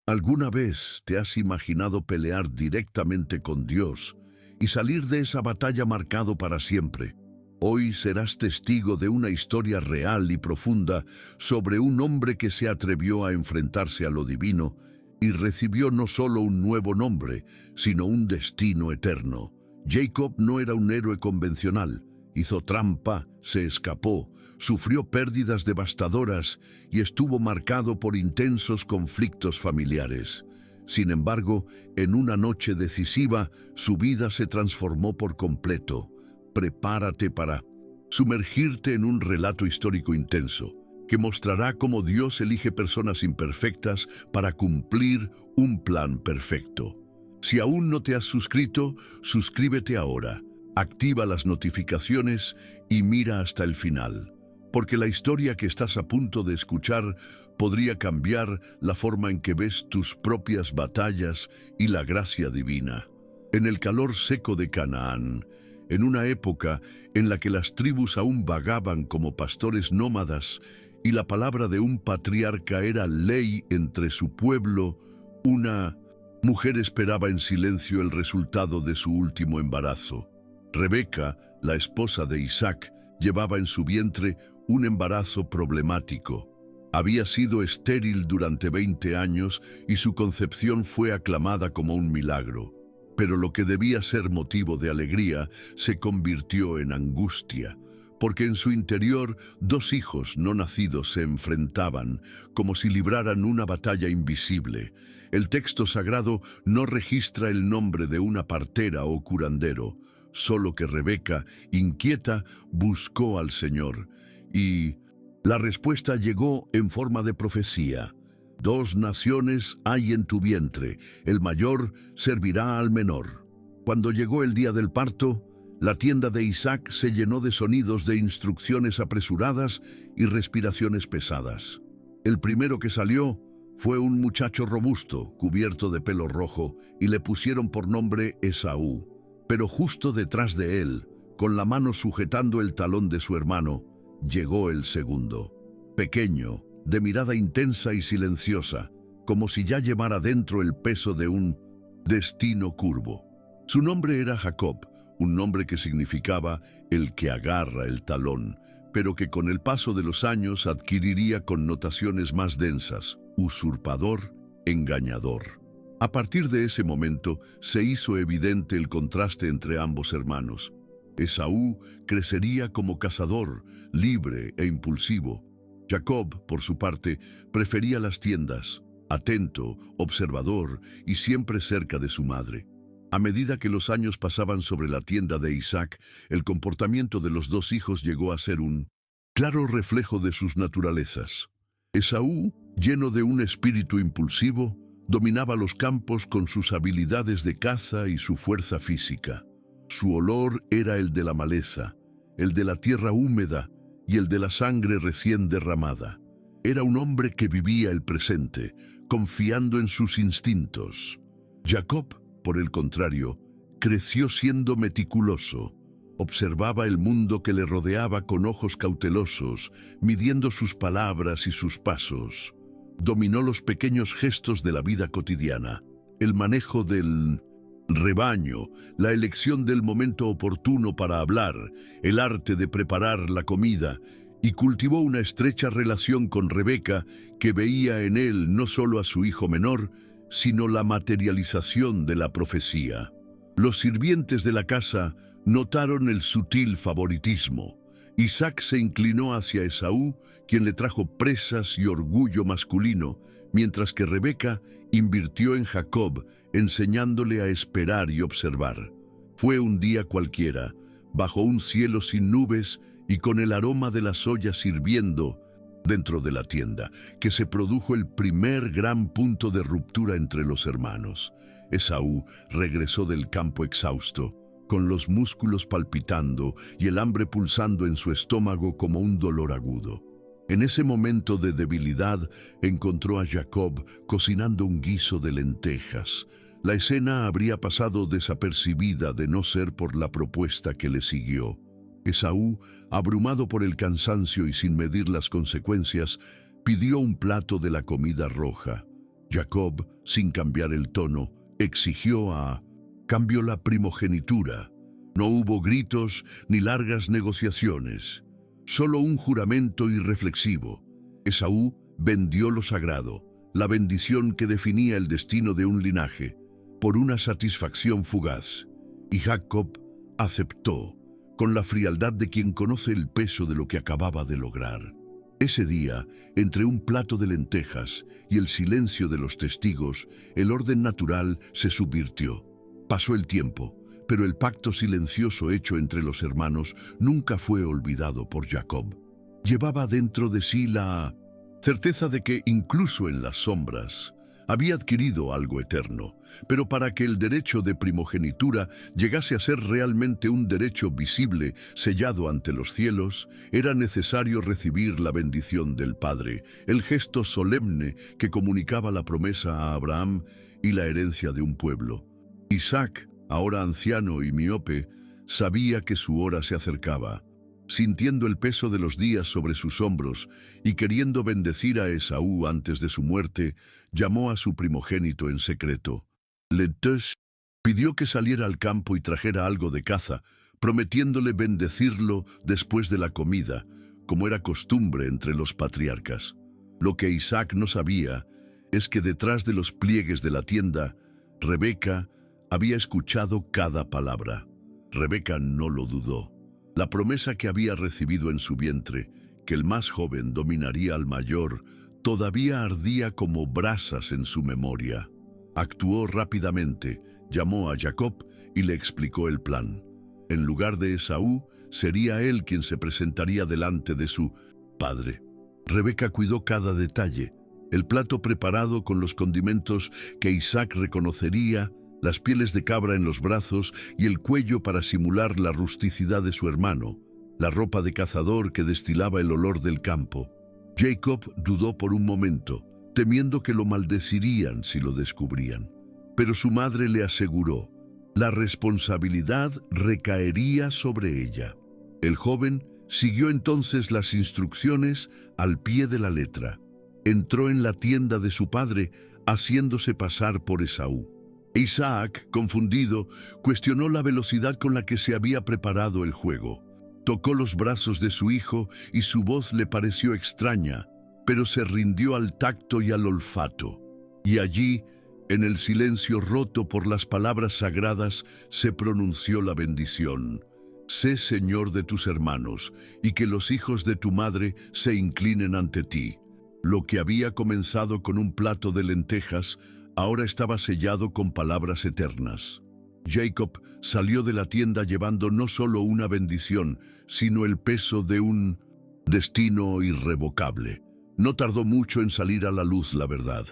¿Alguna vez te has imaginado pelear directamente con Dios y salir de esa batalla marcado para siempre? Hoy serás testigo de una historia real y profunda sobre un hombre que se atrevió a enfrentarse a lo divino y recibió no solo un nuevo nombre, sino un destino eterno. Jacob no era un héroe convencional. Hizo trampa, se escapó, sufrió pérdidas devastadoras y estuvo marcado por intensos conflictos familiares. Sin embargo, en una noche decisiva, su vida se transformó por completo. Prepárate para sumergirte en un relato histórico intenso, que mostrará cómo Dios elige personas imperfectas para cumplir un plan perfecto. Si aún no te has suscrito, suscríbete ahora. Activa las notificaciones y mira hasta el final, porque la historia que estás a punto de escuchar podría cambiar la forma en que ves tus propias batallas y la gracia divina. En el calor seco de Canaán, en una época en la que las tribus aún vagaban como pastores nómadas y la palabra de un patriarca era ley entre su pueblo, una mujer esperaba en silencio el resultado de su último embarazo. Rebeca, la esposa de Isaac, llevaba en su vientre un embarazo problemático. Había sido estéril durante 20 años y su concepción fue aclamada como un milagro. Pero lo que debía ser motivo de alegría se convirtió en angustia, porque en su interior 2 hijos no nacidos se enfrentaban, como si libraran una batalla invisible. El texto sagrado no registra el nombre de una partera o curandero, solo que Rebeca, inquieta, buscó al Señor, y la respuesta llegó en forma de profecía. 2 naciones hay en tu vientre, el mayor servirá al menor. Cuando llegó el día del parto, la tienda de Isaac se llenó de sonidos de instrucciones apresuradas y respiraciones pesadas. El primero que salió fue un muchacho robusto, cubierto de pelo rojo, y le pusieron por nombre Esaú. Pero justo detrás de él, con la mano sujetando el talón de su hermano, llegó el segundo. Pequeño, de mirada intensa y silenciosa, como si ya llevara dentro el peso de un destino curvo. Su nombre era Jacob, un nombre que significaba el que agarra el talón, pero que con el paso de los años adquiriría connotaciones más densas: usurpador, engañador. A partir de ese momento se hizo evidente el contraste entre ambos hermanos. Esaú crecería como cazador, libre e impulsivo. Jacob, por su parte, prefería las tiendas, atento, observador y siempre cerca de su madre. A medida que los años pasaban sobre la tienda de Isaac, el comportamiento de los 2 hijos llegó a ser un claro reflejo de sus naturalezas. Esaú, lleno de un espíritu impulsivo, dominaba los campos con sus habilidades de caza y su fuerza física. Su olor era el de la maleza, el de la tierra húmeda y el de la sangre recién derramada. Era un hombre que vivía el presente, confiando en sus instintos. Jacob, por el contrario, creció siendo meticuloso. Observaba el mundo que le rodeaba con ojos cautelosos, midiendo sus palabras y sus pasos. Dominó los pequeños gestos de la vida cotidiana, el manejo del rebaño, la elección del momento oportuno para hablar, el arte de preparar la comida, y cultivó una estrecha relación con Rebeca, que veía en él no solo a su hijo menor, sino la materialización de la profecía. Los sirvientes de la casa notaron el sutil favoritismo. Isaac se inclinó hacia Esaú, quien le trajo presas y orgullo masculino, mientras que Rebeca invirtió en Jacob, enseñándole a esperar y observar. Fue un día cualquiera, bajo un cielo sin nubes y con el aroma de las ollas hirviendo dentro de la tienda, que se produjo el primer gran punto de ruptura entre los hermanos. Esaú regresó del campo exhausto, con los músculos palpitando y el hambre pulsando en su estómago como un dolor agudo. En ese momento de debilidad encontró a Jacob cocinando un guiso de lentejas. La escena habría pasado desapercibida de no ser por la propuesta que le siguió. Esaú, abrumado por el cansancio y sin medir las consecuencias, pidió un plato de la comida roja. Jacob, sin cambiar el tono, exigió a cambio la primogenitura. No hubo gritos ni largas negociaciones, solo un juramento irreflexivo. Esaú vendió lo sagrado, la bendición que definía el destino de un linaje, por una satisfacción fugaz, y Jacob aceptó, con la frialdad de quien conoce el peso de lo que acababa de lograr. Ese día, entre un plato de lentejas y el silencio de los testigos, el orden natural se subvirtió. Pasó el tiempo, pero el pacto silencioso hecho entre los hermanos nunca fue olvidado por Jacob. Llevaba dentro de sí la certeza de que, incluso en las sombras, había adquirido algo eterno, pero para que el derecho de primogenitura llegase a ser realmente un derecho visible, sellado ante los cielos, era necesario recibir la bendición del Padre, el gesto solemne que comunicaba la promesa a Abraham y la herencia de un pueblo. Isaac, ahora anciano y miope, sabía que su hora se acercaba. Sintiendo el peso de los días sobre sus hombros y queriendo bendecir a Esaú antes de su muerte, llamó a su primogénito en secreto. Letush pidió que saliera al campo y trajera algo de caza, prometiéndole bendecirlo después de la comida, como era costumbre entre los patriarcas. Lo que Isaac no sabía es que detrás de los pliegues de la tienda, Rebeca había escuchado cada palabra. Rebeca no lo dudó. La promesa que había recibido en su vientre, que el más joven dominaría al mayor, todavía ardía como brasas en su memoria. Actuó rápidamente, llamó a Jacob y le explicó el plan. En lugar de Esaú, sería él quien se presentaría delante de su padre. Rebeca cuidó cada detalle, el plato preparado con los condimentos que Isaac reconocería, las pieles de cabra en los brazos y el cuello para simular la rusticidad de su hermano, la ropa de cazador que destilaba el olor del campo. Jacob dudó por un momento, temiendo que lo maldecirían si lo descubrían. Pero su madre le aseguró, la responsabilidad recaería sobre ella. El joven siguió entonces las instrucciones al pie de la letra. Entró en la tienda de su padre, haciéndose pasar por Esaú. Isaac, confundido, cuestionó la velocidad con la que se había preparado el juego. Tocó los brazos de su hijo y su voz le pareció extraña, pero se rindió al tacto y al olfato. Y allí, en el silencio roto por las palabras sagradas, se pronunció la bendición. Sé señor de tus hermanos, y que los hijos de tu madre se inclinen ante ti. Lo que había comenzado con un plato de lentejas, ahora estaba sellado con palabras eternas. Jacob salió de la tienda llevando no solo una bendición, sino el peso de un destino irrevocable. No tardó mucho en salir a la luz la verdad.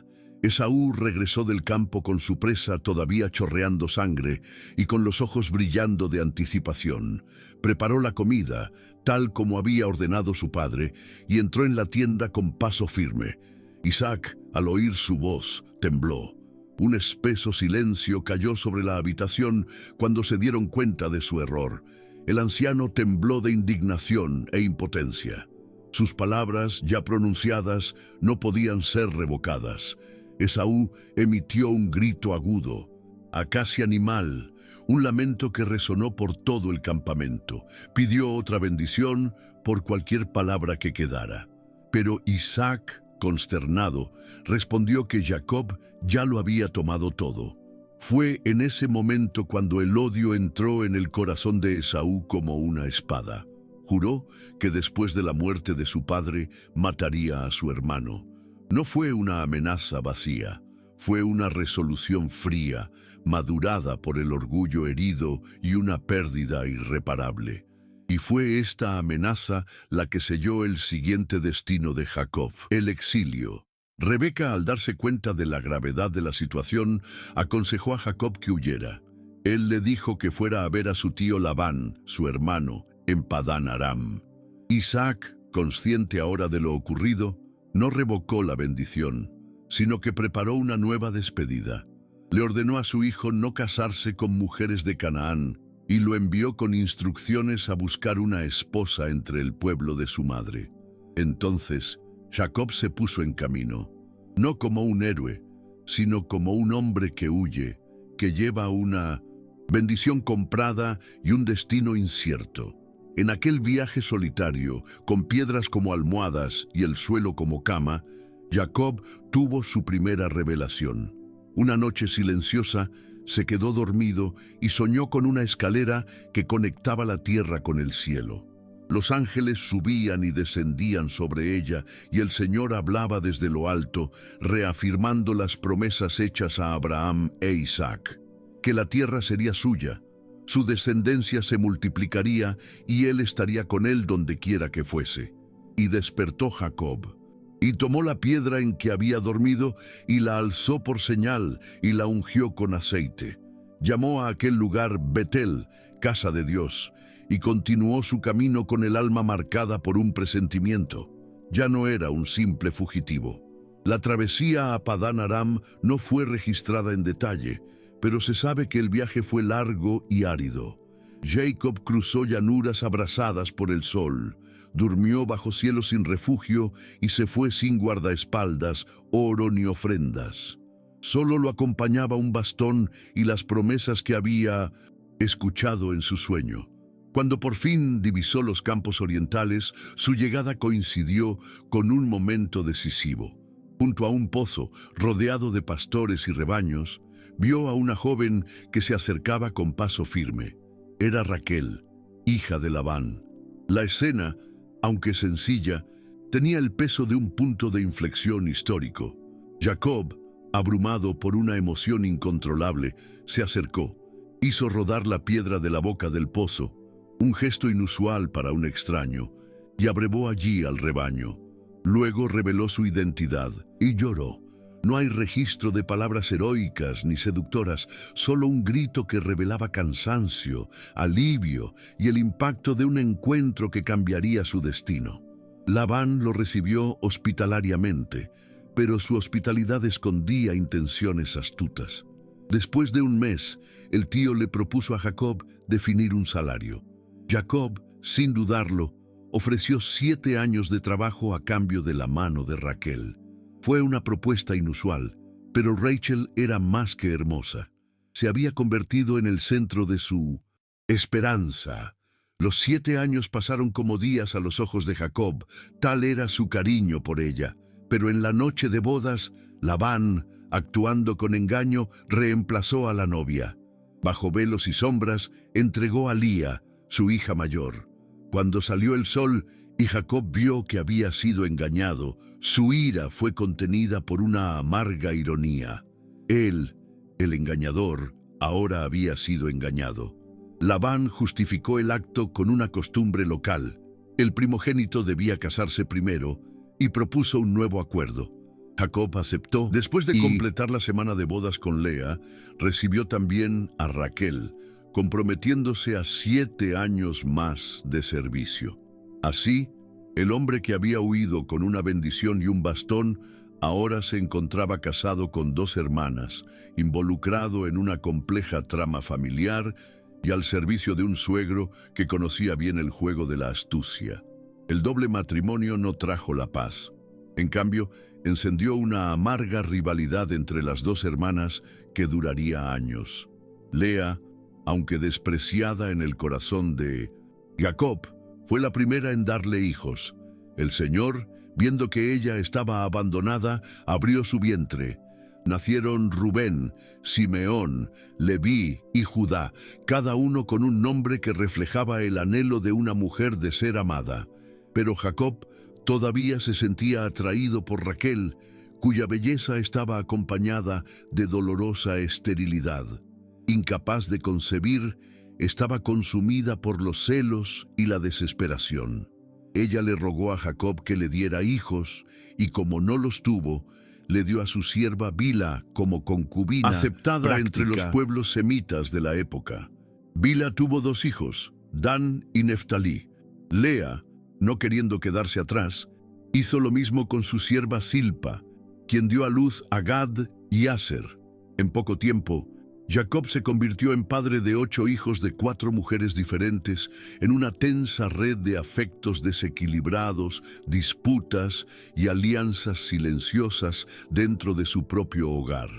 Esaú regresó del campo con su presa todavía chorreando sangre y con los ojos brillando de anticipación. Preparó la comida, tal como había ordenado su padre, y entró en la tienda con paso firme. Isaac, al oír su voz, tembló. Un espeso silencio cayó sobre la habitación cuando se dieron cuenta de su error. El anciano tembló de indignación e impotencia. Sus palabras, ya pronunciadas, no podían ser revocadas. Esaú emitió un grito agudo, casi animal, un lamento que resonó por todo el campamento. Pidió otra bendición por cualquier palabra que quedara. Pero Isaac, consternado, respondió que Jacob ya lo había tomado todo. Fue en ese momento cuando el odio entró en el corazón de Esaú como una espada. Juró que después de la muerte de su padre mataría a su hermano. No fue una amenaza vacía, fue una resolución fría, madurada por el orgullo herido y una pérdida irreparable. Y fue esta amenaza la que selló el siguiente destino de Jacob, el exilio. Rebeca, al darse cuenta de la gravedad de la situación, aconsejó a Jacob que huyera. Él le dijo que fuera a ver a su tío Labán, su hermano, en Padán Aram. Isaac, consciente ahora de lo ocurrido, no revocó la bendición, sino que preparó una nueva despedida. Le ordenó a su hijo no casarse con mujeres de Canaán y lo envió con instrucciones a buscar una esposa entre el pueblo de su madre. Entonces, Jacob se puso en camino, no como un héroe, sino como un hombre que huye, que lleva una bendición comprada y un destino incierto. En aquel viaje solitario, con piedras como almohadas y el suelo como cama, Jacob tuvo su primera revelación. Una noche silenciosa, se quedó dormido y soñó con una escalera que conectaba la tierra con el cielo. Los ángeles subían y descendían sobre ella, y el Señor hablaba desde lo alto, reafirmando las promesas hechas a Abraham e Isaac, que la tierra sería suya, su descendencia se multiplicaría y él estaría con él donde quiera que fuese. Y despertó Jacob, y tomó la piedra en que había dormido, y la alzó por señal, y la ungió con aceite. Llamó a aquel lugar Betel, casa de Dios, y continuó su camino con el alma marcada por un presentimiento. Ya no era un simple fugitivo. La travesía a Padán Aram no fue registrada en detalle, pero se sabe que el viaje fue largo y árido. Jacob cruzó llanuras abrasadas por el sol, durmió bajo cielo sin refugio y se fue sin guardaespaldas, oro ni ofrendas. Solo lo acompañaba un bastón y las promesas que había escuchado en su sueño. Cuando por fin divisó los campos orientales, su llegada coincidió con un momento decisivo. Junto a un pozo, rodeado de pastores y rebaños, vio a una joven que se acercaba con paso firme. Era Raquel, hija de Labán. La escena, aunque sencilla, tenía el peso de un punto de inflexión histórico. Jacob, abrumado por una emoción incontrolable, se acercó, hizo rodar la piedra de la boca del pozo, un gesto inusual para un extraño, y abrevó allí al rebaño. Luego reveló su identidad y lloró. No hay registro de palabras heroicas ni seductoras, solo un grito que revelaba cansancio, alivio y el impacto de un encuentro que cambiaría su destino. Labán lo recibió hospitalariamente, pero su hospitalidad escondía intenciones astutas. Después de un mes, el tío le propuso a Jacob definir un salario. Jacob, sin dudarlo, ofreció 7 años de trabajo a cambio de la mano de Raquel. Fue una propuesta inusual, pero Rachel era más que hermosa. Se había convertido en el centro de su esperanza. Los 7 años pasaron como días a los ojos de Jacob, tal era su cariño por ella. Pero en la noche de bodas, Labán, actuando con engaño, reemplazó a la novia. Bajo velos y sombras, entregó a Lía, su hija mayor. Cuando salió el sol y Jacob vio que había sido engañado, su ira fue contenida por una amarga ironía. Él, el engañador, ahora había sido engañado. Labán justificó el acto con una costumbre local. El primogénito debía casarse primero y propuso un nuevo acuerdo. Jacob aceptó. Después de completar la semana de bodas con Lea, recibió también a Raquel, comprometiéndose a 7 años más de servicio. Así, el hombre que había huido con una bendición y un bastón, ahora se encontraba casado con 2 hermanas, involucrado en una compleja trama familiar y al servicio de un suegro que conocía bien el juego de la astucia. El doble matrimonio no trajo la paz. En cambio, encendió una amarga rivalidad entre las 2 hermanas que duraría años. Lea, aunque despreciada en el corazón de Jacob, fue la primera en darle hijos. El Señor, viendo que ella estaba abandonada, abrió su vientre. Nacieron Rubén, Simeón, Leví y Judá, cada uno con un nombre que reflejaba el anhelo de una mujer de ser amada. Pero Jacob todavía se sentía atraído por Raquel, cuya belleza estaba acompañada de dolorosa esterilidad. Incapaz de concebir, estaba consumida por los celos y la desesperación. Ella le rogó a Jacob que le diera hijos, y como no los tuvo, le dio a su sierva Bila como concubina, aceptada entre los pueblos semitas de la época. Bila tuvo 2 hijos, Dan y Neftalí. Lea, no queriendo quedarse atrás, hizo lo mismo con su sierva Silpa, quien dio a luz a Gad y Aser. En poco tiempo, Jacob se convirtió en padre de 8 hijos de 4 mujeres diferentes, en una tensa red de afectos desequilibrados, disputas y alianzas silenciosas dentro de su propio hogar.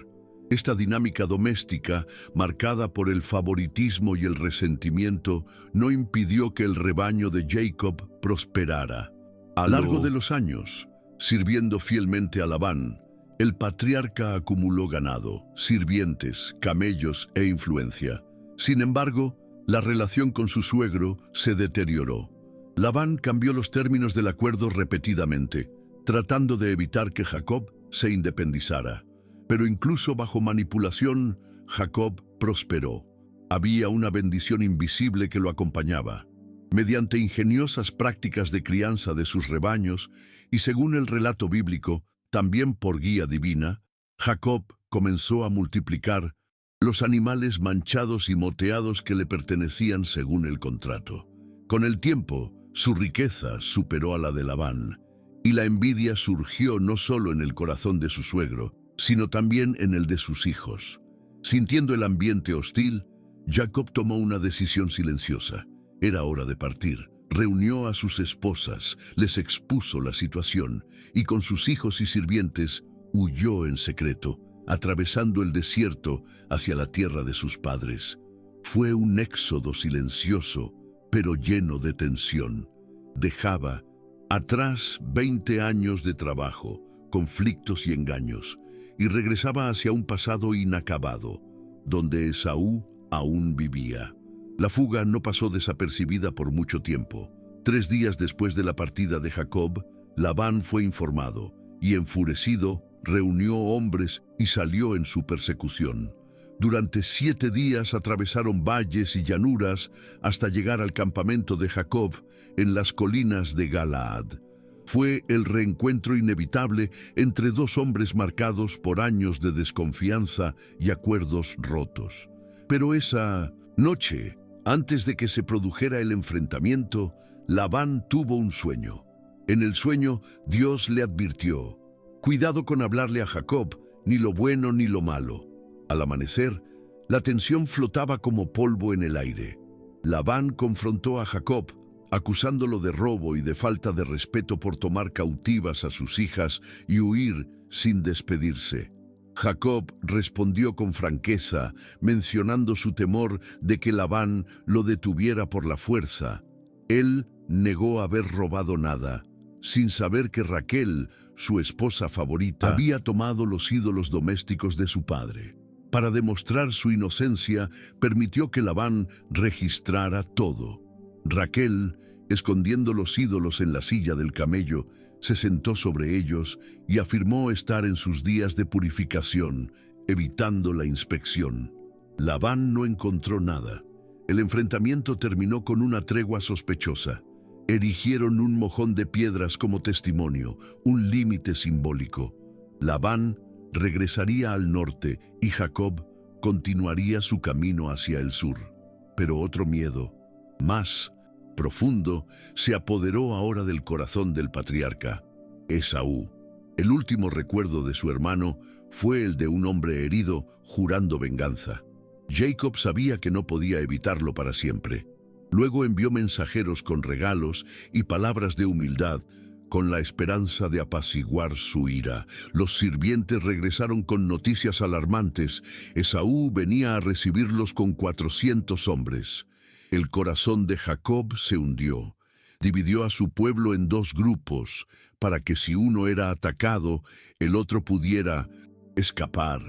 Esta dinámica doméstica, marcada por el favoritismo y el resentimiento, no impidió que el rebaño de Jacob prosperara. A lo largo de los años, sirviendo fielmente a Labán, el patriarca acumuló ganado, sirvientes, camellos e influencia. Sin embargo, la relación con su suegro se deterioró. Labán cambió los términos del acuerdo repetidamente, tratando de evitar que Jacob se independizara. Pero incluso bajo manipulación, Jacob prosperó. Había una bendición invisible que lo acompañaba. Mediante ingeniosas prácticas de crianza de sus rebaños, y según el relato bíblico, también por guía divina, Jacob comenzó a multiplicar los animales manchados y moteados que le pertenecían según el contrato. Con el tiempo, su riqueza superó a la de Labán, y la envidia surgió no solo en el corazón de su suegro, sino también en el de sus hijos. Sintiendo el ambiente hostil, Jacob tomó una decisión silenciosa. Era hora de partir. Reunió a sus esposas, les expuso la situación y con sus hijos y sirvientes huyó en secreto, atravesando el desierto hacia la tierra de sus padres. Fue un éxodo silencioso, pero lleno de tensión. Dejaba atrás 20 años de trabajo, conflictos y engaños, y regresaba hacia un pasado inacabado, donde Esaú aún vivía. La fuga no pasó desapercibida por mucho tiempo. 3 días después de la partida de Jacob, Labán fue informado y, enfurecido, reunió hombres y salió en su persecución. Durante 7 días atravesaron valles y llanuras hasta llegar al campamento de Jacob en las colinas de Galaad. Fue el reencuentro inevitable entre 2 hombres marcados por años de desconfianza y acuerdos rotos. Pero esa noche, antes de que se produjera el enfrentamiento, Labán tuvo un sueño. En el sueño, Dios le advirtió: cuidado con hablarle a Jacob, ni lo bueno ni lo malo. Al amanecer, la tensión flotaba como polvo en el aire. Labán confrontó a Jacob, acusándolo de robo y de falta de respeto por tomar cautivas a sus hijas y huir sin despedirse. Jacob respondió con franqueza, mencionando su temor de que Labán lo detuviera por la fuerza. Él negó haber robado nada, sin saber que Raquel, su esposa favorita, había tomado los ídolos domésticos de su padre. Para demostrar su inocencia, permitió que Labán registrara todo. Raquel, escondiendo los ídolos en la silla del camello, se sentó sobre ellos y afirmó estar en sus días de purificación, evitando la inspección. Labán no encontró nada. El enfrentamiento terminó con una tregua sospechosa. Erigieron un mojón de piedras como testimonio, un límite simbólico. Labán regresaría al norte y Jacob continuaría su camino hacia el sur. Pero otro miedo, más profundo, se apoderó ahora del corazón del patriarca: Esaú. El último recuerdo de su hermano fue el de un hombre herido jurando venganza. Jacob sabía que no podía evitarlo para siempre. Luego envió mensajeros con regalos y palabras de humildad, con la esperanza de apaciguar su ira. Los sirvientes regresaron con noticias alarmantes. Esaú venía a recibirlos con 400 hombres. El corazón de Jacob se hundió. Dividió a su pueblo en 2 grupos, para que si uno era atacado, el otro pudiera escapar.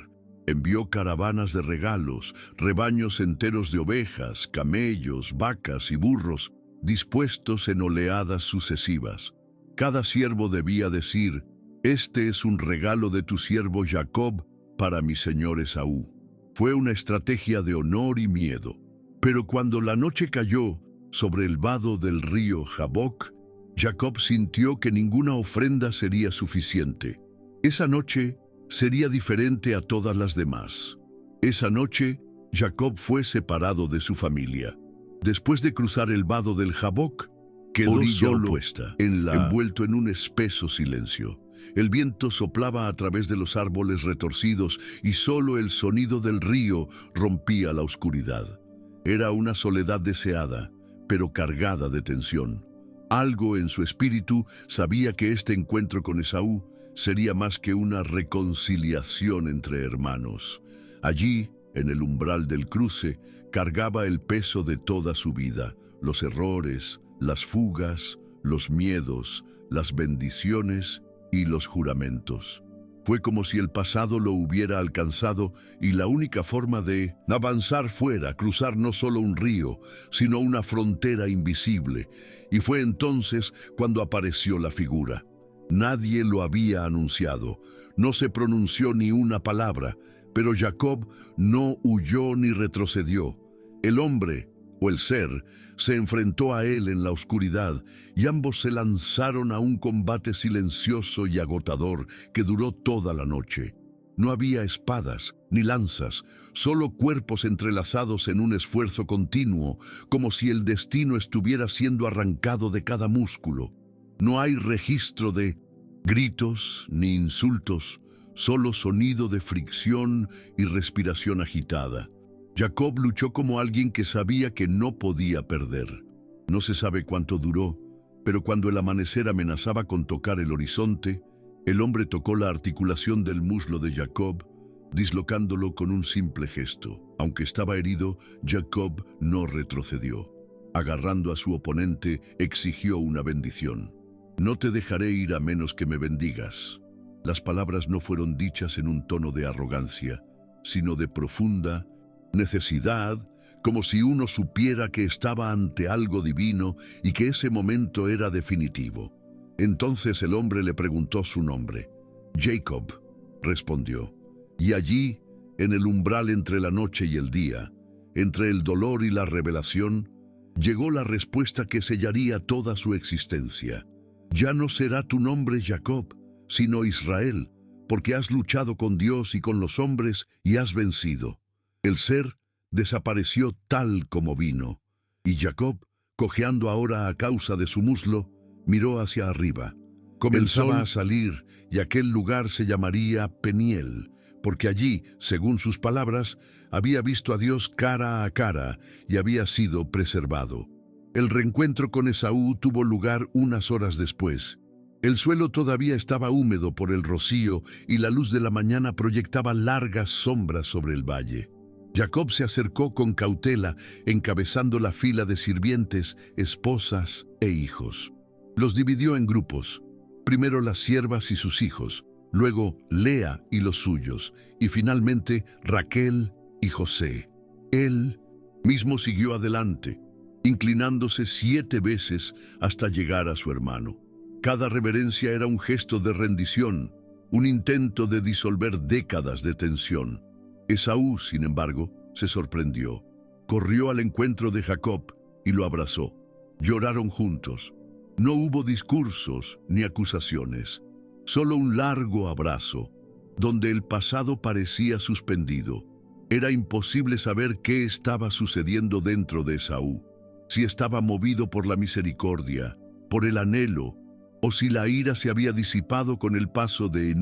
Envió caravanas de regalos, rebaños enteros de ovejas, camellos, vacas y burros, dispuestos en oleadas sucesivas. Cada siervo debía decir: «Este es un regalo de tu siervo Jacob para mi señor Esaú». Fue una estrategia de honor y miedo. Pero cuando la noche cayó sobre el vado del río Jaboc, Jacob sintió que ninguna ofrenda sería suficiente. Esa noche sería diferente a todas las demás. Esa noche, Jacob fue separado de su familia. Después de cruzar el vado del Jaboc, quedó solo envuelto en un espeso silencio. El viento soplaba a través de los árboles retorcidos y solo el sonido del río rompía la oscuridad. Era una soledad deseada, pero cargada de tensión. Algo en su espíritu sabía que este encuentro con Esaú sería más que una reconciliación entre hermanos. Allí, en el umbral del cruce, cargaba el peso de toda su vida, los errores, las fugas, los miedos, las bendiciones y los juramentos. Fue como si el pasado lo hubiera alcanzado y la única forma de avanzar fuera cruzar no solo un río, sino una frontera invisible. Y fue entonces cuando apareció la figura. Nadie lo había anunciado, no se pronunció ni una palabra, pero Jacob no huyó ni retrocedió. El hombre, o el ser, se enfrentó a él en la oscuridad y ambos se lanzaron a un combate silencioso y agotador que duró toda la noche. No había espadas ni lanzas, solo cuerpos entrelazados en un esfuerzo continuo, como si el destino estuviera siendo arrancado de cada músculo. No hay registro de gritos ni insultos, solo sonido de fricción y respiración agitada. Jacob luchó como alguien que sabía que no podía perder. No se sabe cuánto duró, pero cuando el amanecer amenazaba con tocar el horizonte, el hombre tocó la articulación del muslo de Jacob, dislocándolo con un simple gesto. Aunque estaba herido, Jacob no retrocedió. Agarrando a su oponente, exigió una bendición. «No te dejaré ir a menos que me bendigas». Las palabras no fueron dichas en un tono de arrogancia, sino de profunda necesidad, como si uno supiera que estaba ante algo divino y que ese momento era definitivo. Entonces el hombre le preguntó su nombre. «Jacob», respondió. Y allí, en el umbral entre la noche y el día, entre el dolor y la revelación, llegó la respuesta que sellaría toda su existencia. «Ya no será tu nombre Jacob, sino Israel, porque has luchado con Dios y con los hombres y has vencido». El ser desapareció tal como vino, y Jacob, cojeando ahora a causa de su muslo, miró hacia arriba. Comenzaba a salir, y aquel lugar se llamaría Peniel, porque allí, según sus palabras, había visto a Dios cara a cara y había sido preservado. El reencuentro con Esaú tuvo lugar unas horas después. El suelo todavía estaba húmedo por el rocío y la luz de la mañana proyectaba largas sombras sobre el valle. Jacob se acercó con cautela, encabezando la fila de sirvientes, esposas e hijos. Los dividió en grupos, primero las siervas y sus hijos, luego Lea y los suyos, y finalmente Raquel y José. Él mismo siguió adelante, inclinándose 7 veces hasta llegar a su hermano. Cada reverencia era un gesto de rendición, un intento de disolver décadas de tensión. Esaú, sin embargo, se sorprendió. Corrió al encuentro de Jacob y lo abrazó. Lloraron juntos. No hubo discursos ni acusaciones, solo un largo abrazo, donde el pasado parecía suspendido. Era imposible saber qué estaba sucediendo dentro de Esaú, si estaba movido por la misericordia, por el anhelo, o si la ira se había disipado con el paso de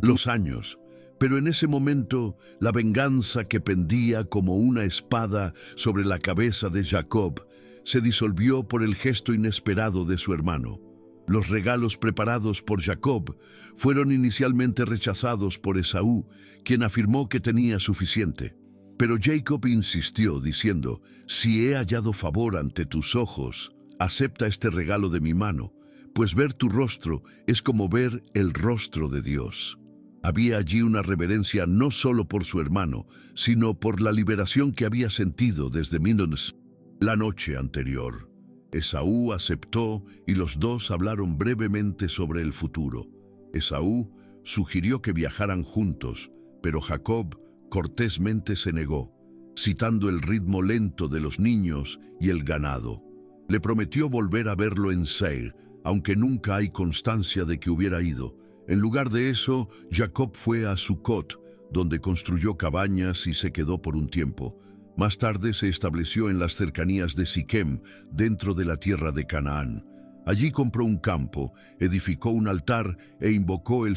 los años. Pero en ese momento, la venganza que pendía como una espada sobre la cabeza de Jacob se disolvió por el gesto inesperado de su hermano. Los regalos preparados por Jacob fueron inicialmente rechazados por Esaú, quien afirmó que tenía suficiente. Pero Jacob insistió, diciendo: «Si he hallado favor ante tus ojos, acepta este regalo de mi mano, pues ver tu rostro es como ver el rostro de Dios». Había allí una reverencia no solo por su hermano, sino por la liberación que había sentido desde la noche anterior. Esaú aceptó y los dos hablaron brevemente sobre el futuro. Esaú sugirió que viajaran juntos, pero Jacob cortésmente se negó, citando el ritmo lento de los niños y el ganado. Le prometió volver a verlo en Seir, aunque nunca hay constancia de que hubiera ido. En lugar de eso, Jacob fue a Sucot, donde construyó cabañas y se quedó por un tiempo. Más tarde se estableció en las cercanías de Siquem, dentro de la tierra de Canaán. Allí compró un campo, edificó un altar e invocó el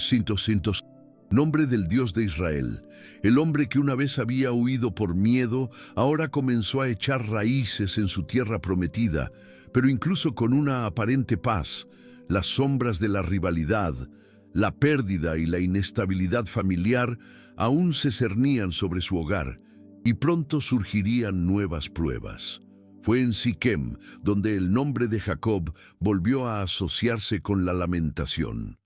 nombre del Dios de Israel. El hombre que una vez había huido por miedo, ahora comenzó a echar raíces en su tierra prometida, pero incluso con una aparente paz, las sombras de la rivalidad, la pérdida y la inestabilidad familiar aún se cernían sobre su hogar, y pronto surgirían nuevas pruebas. Fue en Siquem donde el nombre de Jacob volvió a asociarse con la lamentación.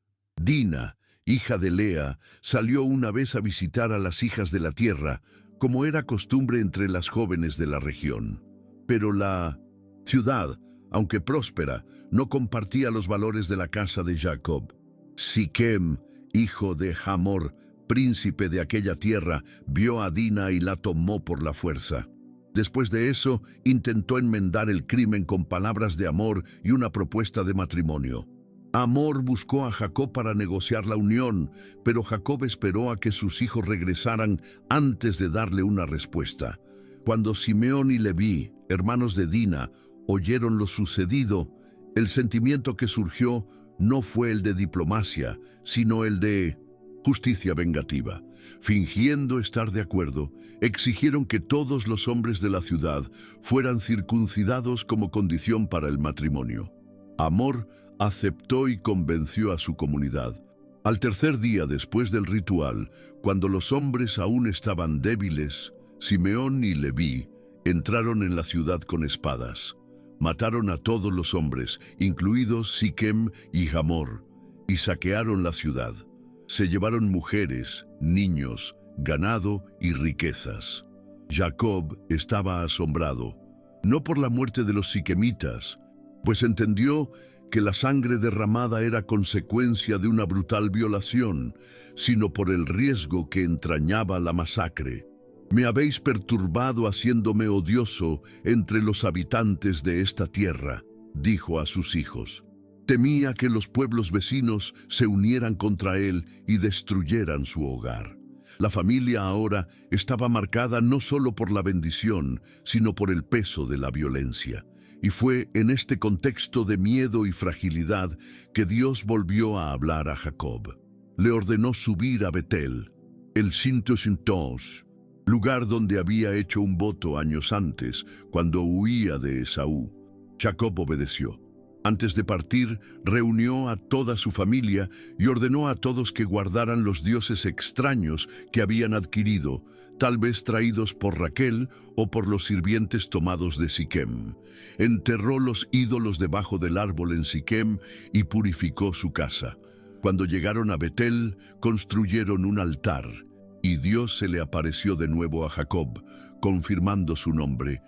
Dina, hija de Lea, salió una vez a visitar a las hijas de la tierra, como era costumbre entre las jóvenes de la región. Pero la ciudad, aunque próspera, no compartía los valores de la casa de Jacob. Siquem, hijo de Hamor, príncipe de aquella tierra, vio a Dina y la tomó por la fuerza. Después de eso, intentó enmendar el crimen con palabras de amor y una propuesta de matrimonio. Hamor buscó a Jacob para negociar la unión, pero Jacob esperó a que sus hijos regresaran antes de darle una respuesta. Cuando Simeón y Leví, hermanos de Dina, oyeron lo sucedido, el sentimiento que surgió no fue el de diplomacia, sino el de justicia vengativa. Fingiendo estar de acuerdo, exigieron que todos los hombres de la ciudad fueran circuncidados como condición para el matrimonio. Hamor aceptó y convenció a su comunidad. Al tercer día después del ritual, cuando los hombres aún estaban débiles, Simeón y Leví entraron en la ciudad con espadas. Mataron a todos los hombres, incluidos Siquem y Hamor, y saquearon la ciudad. Se llevaron mujeres, niños, ganado y riquezas. Jacob estaba asombrado, no por la muerte de los siquemitas, pues entendió que la sangre derramada era consecuencia de una brutal violación, sino por el riesgo que entrañaba la masacre. Me habéis perturbado haciéndome odioso entre los habitantes de esta tierra, dijo a sus hijos. Temía que los pueblos vecinos se unieran contra él y destruyeran su hogar. La familia ahora estaba marcada no solo por la bendición, sino por el peso de la violencia. Y fue en este contexto de miedo y fragilidad que Dios volvió a hablar a Jacob. Le ordenó subir a Betel, el Sintos, lugar donde había hecho un voto años antes, cuando huía de Esaú. Jacob obedeció. Antes de partir, reunió a toda su familia y ordenó a todos que guardaran los dioses extraños que habían adquirido, tal vez traídos por Raquel o por los sirvientes tomados de Siquem. Enterró los ídolos debajo del árbol en Siquem y purificó su casa. Cuando llegaron a Betel, construyeron un altar, y Dios se le apareció de nuevo a Jacob, confirmando su nombre.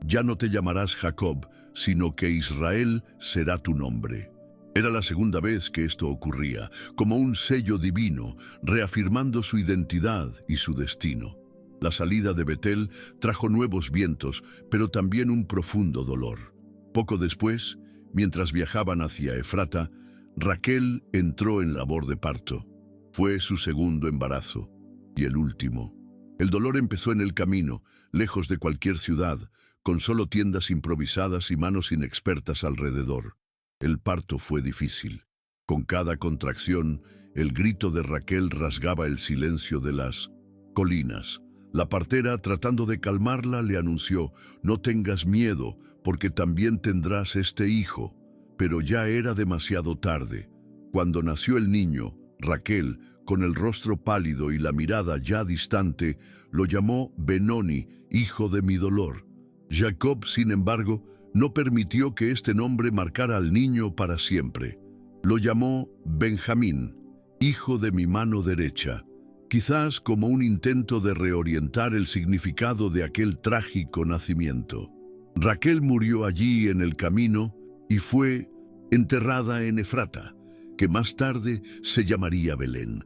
Ya no te llamarás Jacob, sino que Israel será tu nombre. Era la segunda vez que esto ocurría, como un sello divino, reafirmando su identidad y su destino. La salida de Betel trajo nuevos vientos, pero también un profundo dolor. Poco después, mientras viajaban hacia Efrata, Raquel entró en labor de parto. Fue su segundo embarazo, y el último. El dolor empezó en el camino, lejos de cualquier ciudad, con solo tiendas improvisadas y manos inexpertas alrededor. El parto fue difícil. Con cada contracción, el grito de Raquel rasgaba el silencio de las colinas. La partera, tratando de calmarla, le anunció: «No tengas miedo, porque también tendrás este hijo». Pero ya era demasiado tarde. Cuando nació el niño, Raquel, con el rostro pálido y la mirada ya distante, lo llamó Benoni, hijo de mi dolor. Jacob, sin embargo, no permitió que este nombre marcara al niño para siempre. Lo llamó Benjamín, hijo de mi mano derecha, quizás como un intento de reorientar el significado de aquel trágico nacimiento. Raquel murió allí en el camino y fue enterrada en Efrata, que más tarde se llamaría Belén.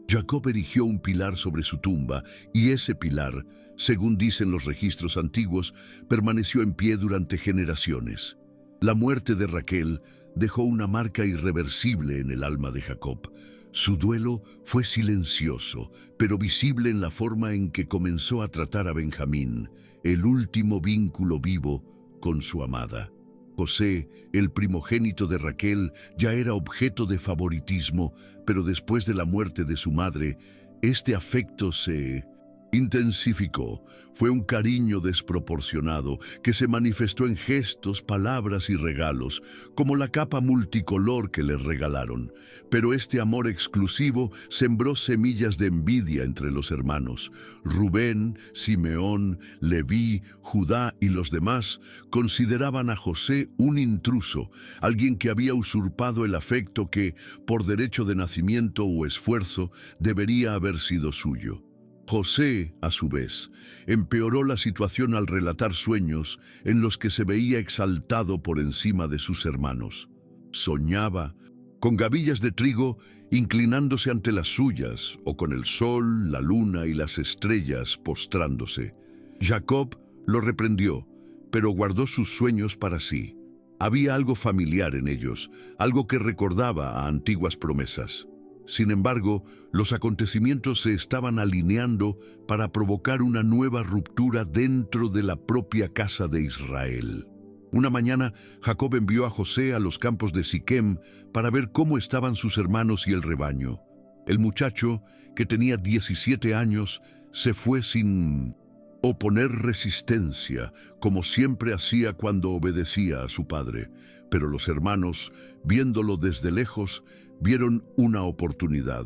Jacob erigió un pilar sobre su tumba, y ese pilar, según dicen los registros antiguos, permaneció en pie durante generaciones. La muerte de Raquel dejó una marca irreversible en el alma de Jacob. Su duelo fue silencioso, pero visible en la forma en que comenzó a tratar a Benjamín, el último vínculo vivo con su amada. José, el primogénito de Raquel, ya era objeto de favoritismo, pero después de la muerte de su madre, este afecto se intensificó. Fue un cariño desproporcionado que se manifestó en gestos, palabras y regalos, como la capa multicolor que les regalaron. Pero este amor exclusivo sembró semillas de envidia entre los hermanos. Rubén, Simeón, Leví, Judá y los demás consideraban a José un intruso, alguien que había usurpado el afecto que, por derecho de nacimiento o esfuerzo, debería haber sido suyo. José, a su vez, empeoró la situación al relatar sueños en los que se veía exaltado por encima de sus hermanos. Soñaba con gavillas de trigo inclinándose ante las suyas, o con el sol, la luna y las estrellas postrándose. Jacob lo reprendió, pero guardó sus sueños para sí. Había algo familiar en ellos, algo que recordaba a antiguas promesas. Sin embargo, los acontecimientos se estaban alineando para provocar una nueva ruptura dentro de la propia casa de Israel. Una mañana, Jacob envió a José a los campos de Siquem para ver cómo estaban sus hermanos y el rebaño. El muchacho, que tenía 17 años, se fue sin oponer resistencia, como siempre hacía cuando obedecía a su padre. Pero los hermanos, viéndolo desde lejos, vieron una oportunidad,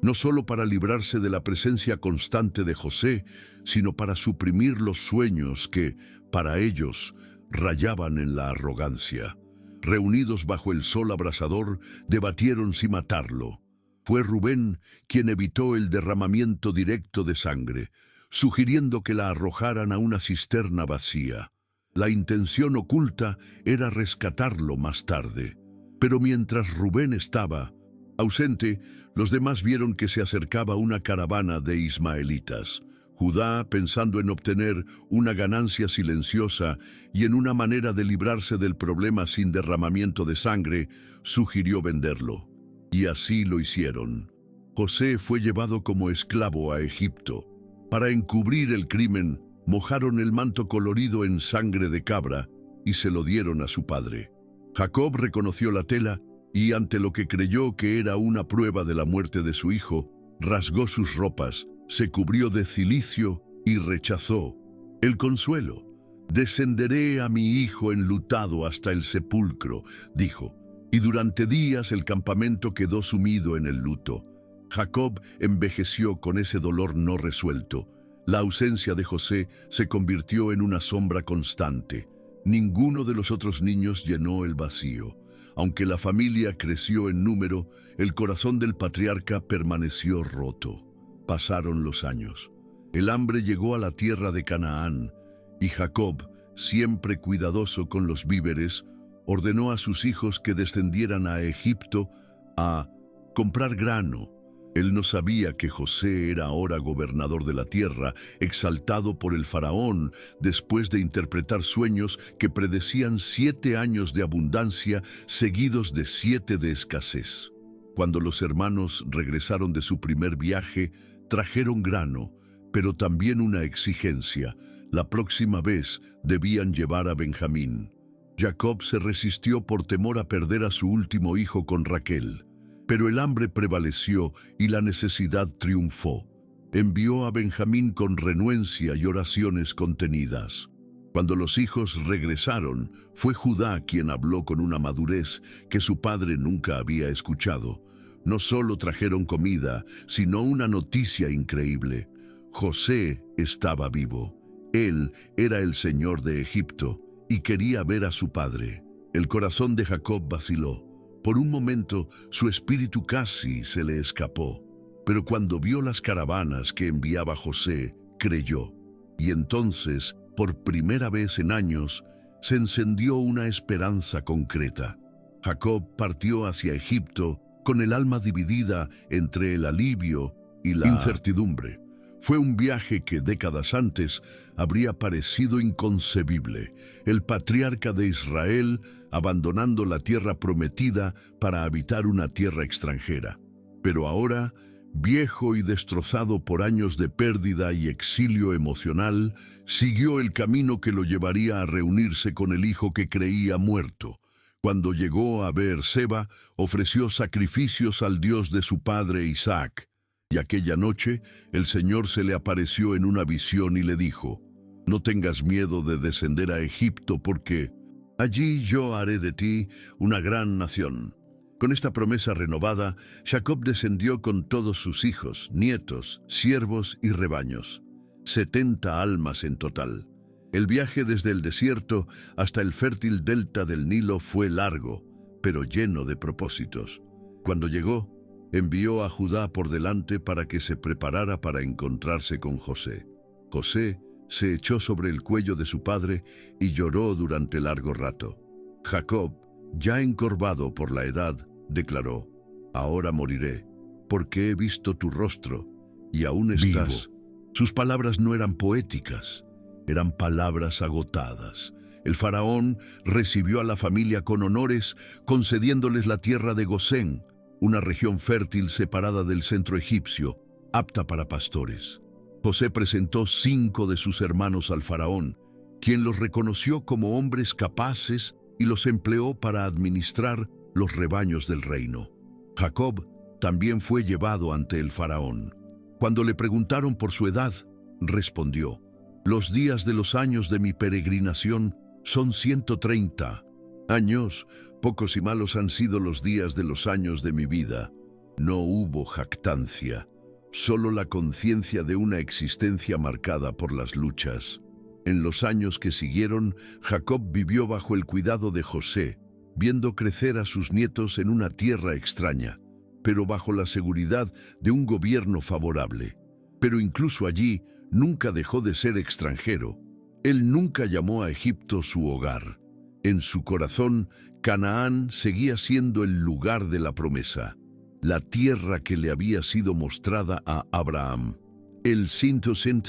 no solo para librarse de la presencia constante de José, sino para suprimir los sueños que, para ellos, rayaban en la arrogancia. Reunidos bajo el sol abrasador, debatieron si matarlo. Fue Rubén quien evitó el derramamiento directo de sangre, sugiriendo que la arrojaran a una cisterna vacía. La intención oculta era rescatarlo más tarde. Pero mientras Rubén estaba ausente, los demás vieron que se acercaba una caravana de ismaelitas. Judá, pensando en obtener una ganancia silenciosa y en una manera de librarse del problema sin derramamiento de sangre, sugirió venderlo. Y así lo hicieron. José fue llevado como esclavo a Egipto. Para encubrir el crimen, mojaron el manto colorido en sangre de cabra y se lo dieron a su padre. Jacob reconoció la tela y, ante lo que creyó que era una prueba de la muerte de su hijo, rasgó sus ropas, se cubrió de cilicio y rechazó el consuelo. «Descenderé a mi hijo enlutado hasta el sepulcro», dijo, y durante días el campamento quedó sumido en el luto. Jacob envejeció con ese dolor no resuelto. La ausencia de José se convirtió en una sombra constante. Ninguno de los otros niños llenó el vacío. Aunque la familia creció en número, el corazón del patriarca permaneció roto. Pasaron los años. El hambre llegó a la tierra de Canaán, y Jacob, siempre cuidadoso con los víveres, ordenó a sus hijos que descendieran a Egipto a comprar grano. Él no sabía que José era ahora gobernador de la tierra, exaltado por el faraón después de interpretar sueños que predecían 7 años de abundancia seguidos de 7 de escasez. Cuando los hermanos regresaron de su primer viaje, trajeron grano, pero también una exigencia. La próxima vez debían llevar a Benjamín. Jacob se resistió por temor a perder a su último hijo con Raquel. Pero el hambre prevaleció y la necesidad triunfó. Envió a Benjamín con renuencia y oraciones contenidas. Cuando los hijos regresaron, fue Judá quien habló con una madurez que su padre nunca había escuchado. No solo trajeron comida, sino una noticia increíble. José estaba vivo. Él era el señor de Egipto y quería ver a su padre. El corazón de Jacob vaciló. Por un momento, su espíritu casi se le escapó, pero cuando vio las caravanas que enviaba José, creyó. Y entonces, por primera vez en años, se encendió una esperanza concreta. Jacob partió hacia Egipto con el alma dividida entre el alivio y la incertidumbre. Fue un viaje que décadas antes habría parecido inconcebible. El patriarca de Israel abandonando la tierra prometida para habitar una tierra extranjera. Pero ahora viejo y destrozado por años de pérdida y exilio emocional, siguió el camino que lo llevaría a reunirse con el hijo que creía muerto. Cuando llegó a Beerseba, ofreció sacrificios al Dios de su padre Isaac. Y aquella noche, el Señor se le apareció en una visión y le dijo: «No tengas miedo de descender a Egipto, porque allí yo haré de ti una gran nación». Con esta promesa renovada, Jacob descendió con todos sus hijos, nietos, siervos y rebaños. 70 almas en total. El viaje desde el desierto hasta el fértil delta del Nilo fue largo, pero lleno de propósitos. Cuando llegó, envió a Judá por delante para que se preparara para encontrarse con José. José se echó sobre el cuello de su padre y lloró durante largo rato. Jacob, ya encorvado por la edad, declaró: «Ahora moriré, porque he visto tu rostro, y aún estás». Sus palabras no eran poéticas, eran palabras agotadas. El faraón recibió a la familia con honores, concediéndoles la tierra de Gosén, una región fértil separada del centro egipcio, apta para pastores. José presentó 5 de sus hermanos al faraón, quien los reconoció como hombres capaces y los empleó para administrar los rebaños del reino. Jacob también fue llevado ante el faraón. Cuando le preguntaron por su edad, respondió: «Los días de los años de mi peregrinación son 130 años, pocos y malos han sido los días de los años de mi vida». No hubo jactancia, solo la conciencia de una existencia marcada por las luchas. En los años que siguieron, Jacob vivió bajo el cuidado de José, viendo crecer a sus nietos en una tierra extraña, pero bajo la seguridad de un gobierno favorable. Pero incluso allí nunca dejó de ser extranjero. Él nunca llamó a Egipto su hogar. En su corazón, Canaán seguía siendo el lugar de la promesa, la tierra que le había sido mostrada a Abraham, el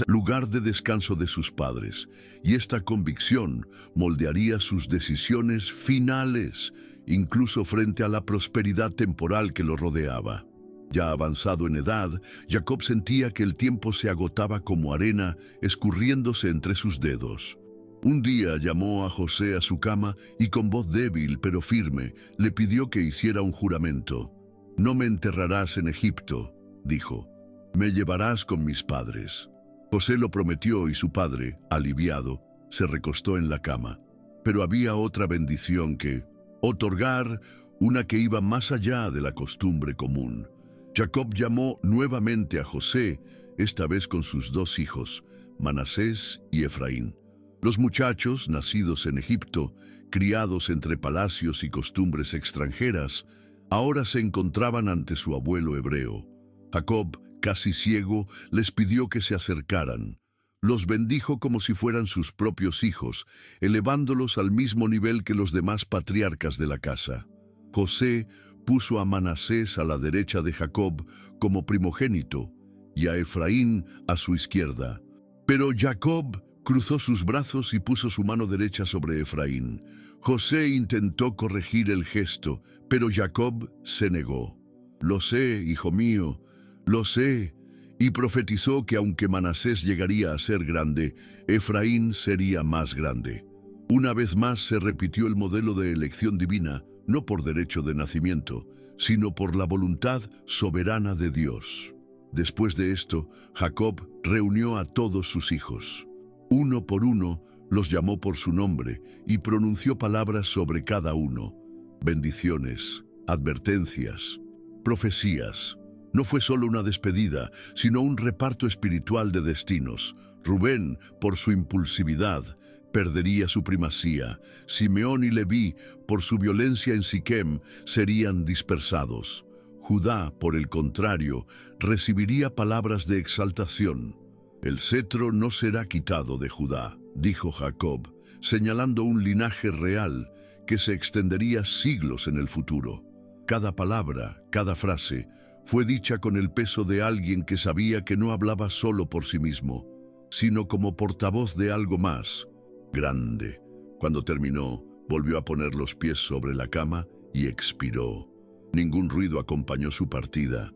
lugar de descanso de sus padres, y esta convicción moldearía sus decisiones finales, incluso frente a la prosperidad temporal que lo rodeaba. Ya avanzado en edad, Jacob sentía que el tiempo se agotaba como arena escurriéndose entre sus dedos. Un día llamó a José a su cama y con voz débil pero firme le pidió que hiciera un juramento. «No me enterrarás en Egipto», dijo. «Me llevarás con mis padres». José lo prometió y su padre, aliviado, se recostó en la cama. Pero había otra bendición que otorgar, una que iba más allá de la costumbre común. Jacob llamó nuevamente a José, esta vez con sus 2 hijos, Manasés y Efraín. Los muchachos, nacidos en Egipto, criados entre palacios y costumbres extranjeras, ahora se encontraban ante su abuelo hebreo. Jacob, casi ciego, les pidió que se acercaran. Los bendijo como si fueran sus propios hijos, elevándolos al mismo nivel que los demás patriarcas de la casa. José puso a Manasés a la derecha de Jacob como primogénito y a Efraín a su izquierda. Pero Jacob cruzó sus brazos y puso su mano derecha sobre Efraín. José intentó corregir el gesto, pero Jacob se negó. «Lo sé, hijo mío, lo sé», y profetizó que aunque Manasés llegaría a ser grande, Efraín sería más grande. Una vez más se repitió el modelo de elección divina, no por derecho de nacimiento, sino por la voluntad soberana de Dios. Después de esto, Jacob reunió a todos sus hijos. Uno por uno los llamó por su nombre y pronunció palabras sobre cada uno: bendiciones, advertencias, profecías. No fue solo una despedida, sino un reparto espiritual de destinos. Rubén, por su impulsividad, perdería su primacía. Simeón y Leví, por su violencia en Siquem, serían dispersados. Judá, por el contrario, recibiría palabras de exaltación. «El cetro no será quitado de Judá», dijo Jacob, señalando un linaje real que se extendería siglos en el futuro. Cada palabra, cada frase, fue dicha con el peso de alguien que sabía que no hablaba solo por sí mismo, sino como portavoz de algo más grande. Cuando terminó, volvió a poner los pies sobre la cama y expiró. Ningún ruido acompañó su partida,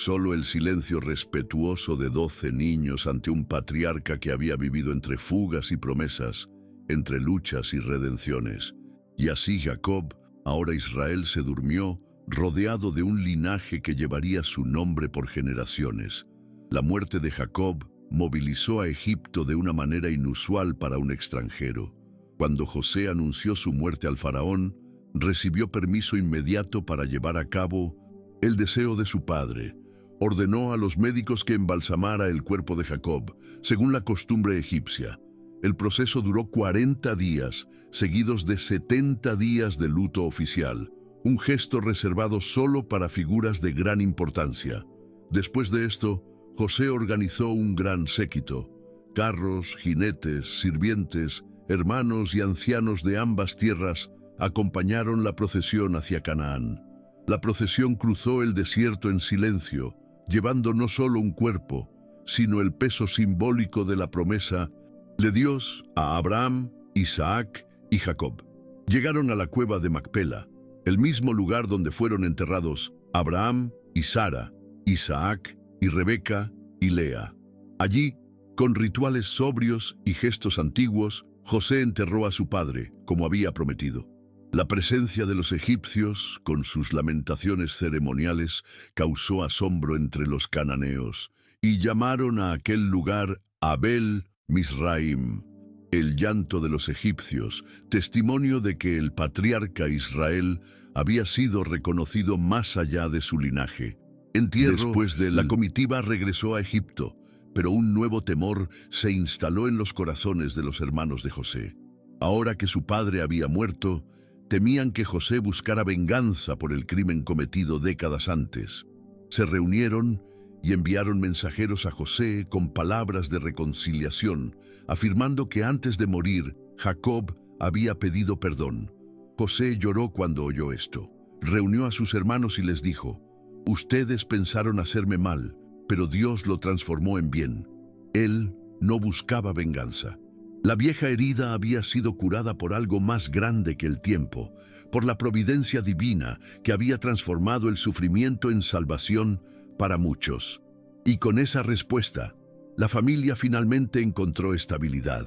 Solo el silencio respetuoso de 12 niños ante un patriarca que había vivido entre fugas y promesas, entre luchas y redenciones. Y así Jacob, ahora Israel, se durmió, rodeado de un linaje que llevaría su nombre por generaciones. La muerte de Jacob movilizó a Egipto de una manera inusual para un extranjero. Cuando José anunció su muerte al faraón, recibió permiso inmediato para llevar a cabo el deseo de su padre. Ordenó a los médicos que embalsamara el cuerpo de Jacob, según la costumbre egipcia. El proceso duró 40 días, seguidos de 70 días de luto oficial, un gesto reservado solo para figuras de gran importancia. Después de esto, José organizó un gran séquito. Carros, jinetes, sirvientes, hermanos y ancianos de ambas tierras acompañaron la procesión hacia Canaán. La procesión cruzó el desierto en silencio, llevando no solo un cuerpo, sino el peso simbólico de la promesa de Dios a Abraham, Isaac y Jacob. Llegaron a la cueva de Macpela, el mismo lugar donde fueron enterrados Abraham y Sara, Isaac y Rebeca y Lea. Allí, con rituales sobrios y gestos antiguos, José enterró a su padre, como había prometido. La presencia de los egipcios, con sus lamentaciones ceremoniales, causó asombro entre los cananeos, y llamaron a aquel lugar Abel Misraim, el llanto de los egipcios, testimonio de que el patriarca Israel había sido reconocido más allá de su linaje. Después de la comitiva regresó a Egipto, pero un nuevo temor se instaló en los corazones de los hermanos de José. Ahora que su padre había muerto, temían que José buscara venganza por el crimen cometido décadas antes. Se reunieron y enviaron mensajeros a José con palabras de reconciliación, afirmando que antes de morir, Jacob había pedido perdón. José lloró cuando oyó esto. Reunió a sus hermanos y les dijo: «Ustedes pensaron hacerme mal, pero Dios lo transformó en bien. Él no buscaba venganza. La vieja herida había sido curada por algo más grande que el tiempo, por la providencia divina que había transformado el sufrimiento en salvación para muchos». Y con esa respuesta, la familia finalmente encontró estabilidad.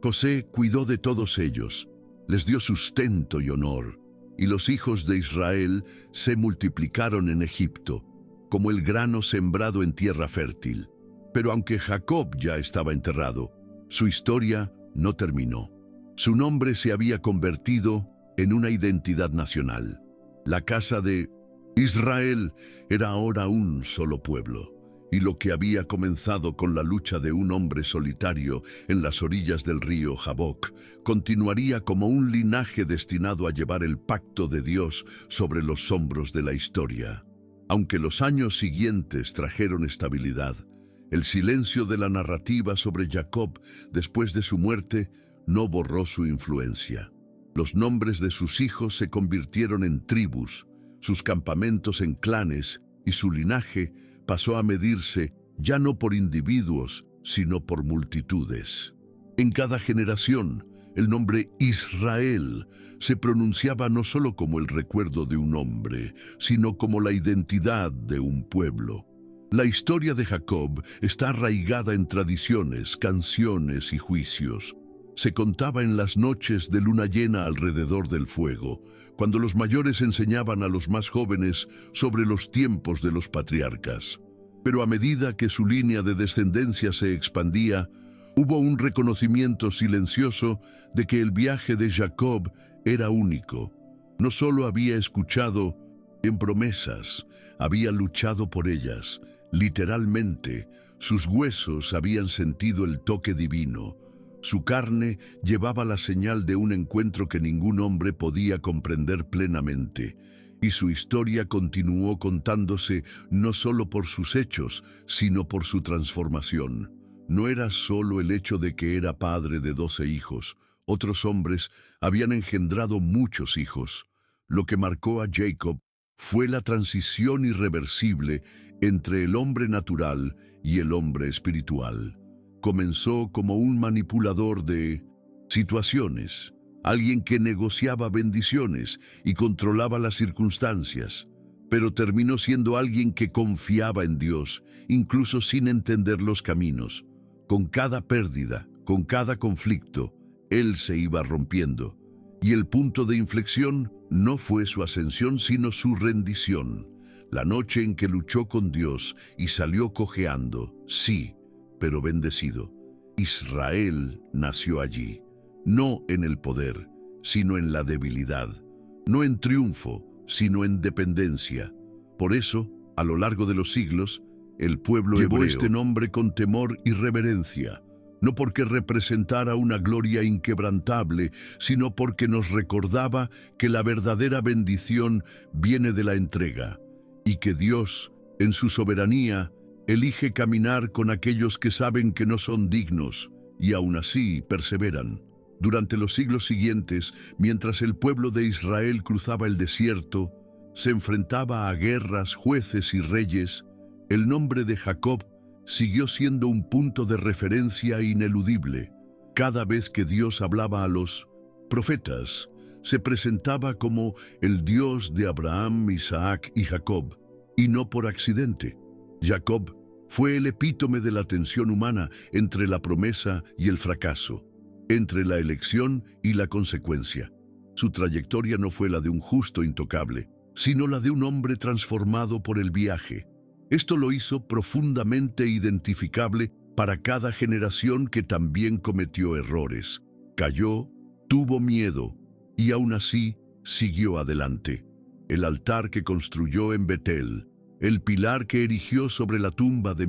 José cuidó de todos ellos, les dio sustento y honor, y los hijos de Israel se multiplicaron en Egipto, como el grano sembrado en tierra fértil. Pero aunque Jacob ya estaba enterrado, su historia no terminó. Su nombre se había convertido en una identidad nacional. La casa de Israel era ahora un solo pueblo, y lo que había comenzado con la lucha de un hombre solitario en las orillas del río Jaboc continuaría como un linaje destinado a llevar el pacto de Dios sobre los hombros de la historia. Aunque los años siguientes trajeron estabilidad, el silencio de la narrativa sobre Jacob después de su muerte no borró su influencia. Los nombres de sus hijos se convirtieron en tribus, sus campamentos en clanes, y su linaje pasó a medirse ya no por individuos, sino por multitudes. En cada generación, el nombre Israel se pronunciaba no solo como el recuerdo de un hombre, sino como la identidad de un pueblo. La historia de Jacob está arraigada en tradiciones, canciones y juicios. Se contaba en las noches de luna llena alrededor del fuego, cuando los mayores enseñaban a los más jóvenes sobre los tiempos de los patriarcas. Pero a medida que su línea de descendencia se expandía, hubo un reconocimiento silencioso de que el viaje de Jacob era único. No solo había escuchado en promesas, había luchado por ellas. Literalmente, sus huesos habían sentido el toque divino. Su carne llevaba la señal de un encuentro que ningún hombre podía comprender plenamente, y su historia continuó contándose no solo por sus hechos, sino por su transformación. No era solo el hecho de que era padre de 12 hijos. Otros hombres habían engendrado muchos hijos. Lo que marcó a Jacob fue la transición irreversible entre el hombre natural y el hombre espiritual. Comenzó como un manipulador de situaciones, alguien que negociaba bendiciones y controlaba las circunstancias. pero terminó siendo alguien que confiaba en Dios, incluso sin entender los caminos. Con cada pérdida, con cada conflicto, él se iba rompiendo. Y el punto de inflexión no fue su ascensión, sino su rendición. La noche en que luchó con Dios y salió cojeando, sí, pero bendecido. Israel nació allí, no en el poder, sino en la debilidad, no en triunfo, sino en dependencia. Por eso, a lo largo de los siglos, el pueblo llevó este nombre con temor y reverencia, no porque representara una gloria inquebrantable, sino porque nos recordaba que la verdadera bendición viene de la entrega, y que Dios, en su soberanía, elige caminar con aquellos que saben que no son dignos, y aún así perseveran. Durante los siglos siguientes, mientras el pueblo de Israel cruzaba el desierto, se enfrentaba a guerras, jueces y reyes, el nombre de Jacob siguió siendo un punto de referencia ineludible. Cada vez que Dios hablaba a los profetas, se presentaba como el Dios de Abraham, Isaac y Jacob, y no por accidente. Jacob fue el epítome de la tensión humana entre la promesa y el fracaso, entre la elección y la consecuencia. Su trayectoria no fue la de un justo intocable, sino la de un hombre transformado por el viaje. Esto lo hizo profundamente identificable para cada generación que también cometió errores. Cayó, tuvo miedo y aún así siguió adelante. El altar que construyó en Betel, el pilar que erigió sobre la tumba de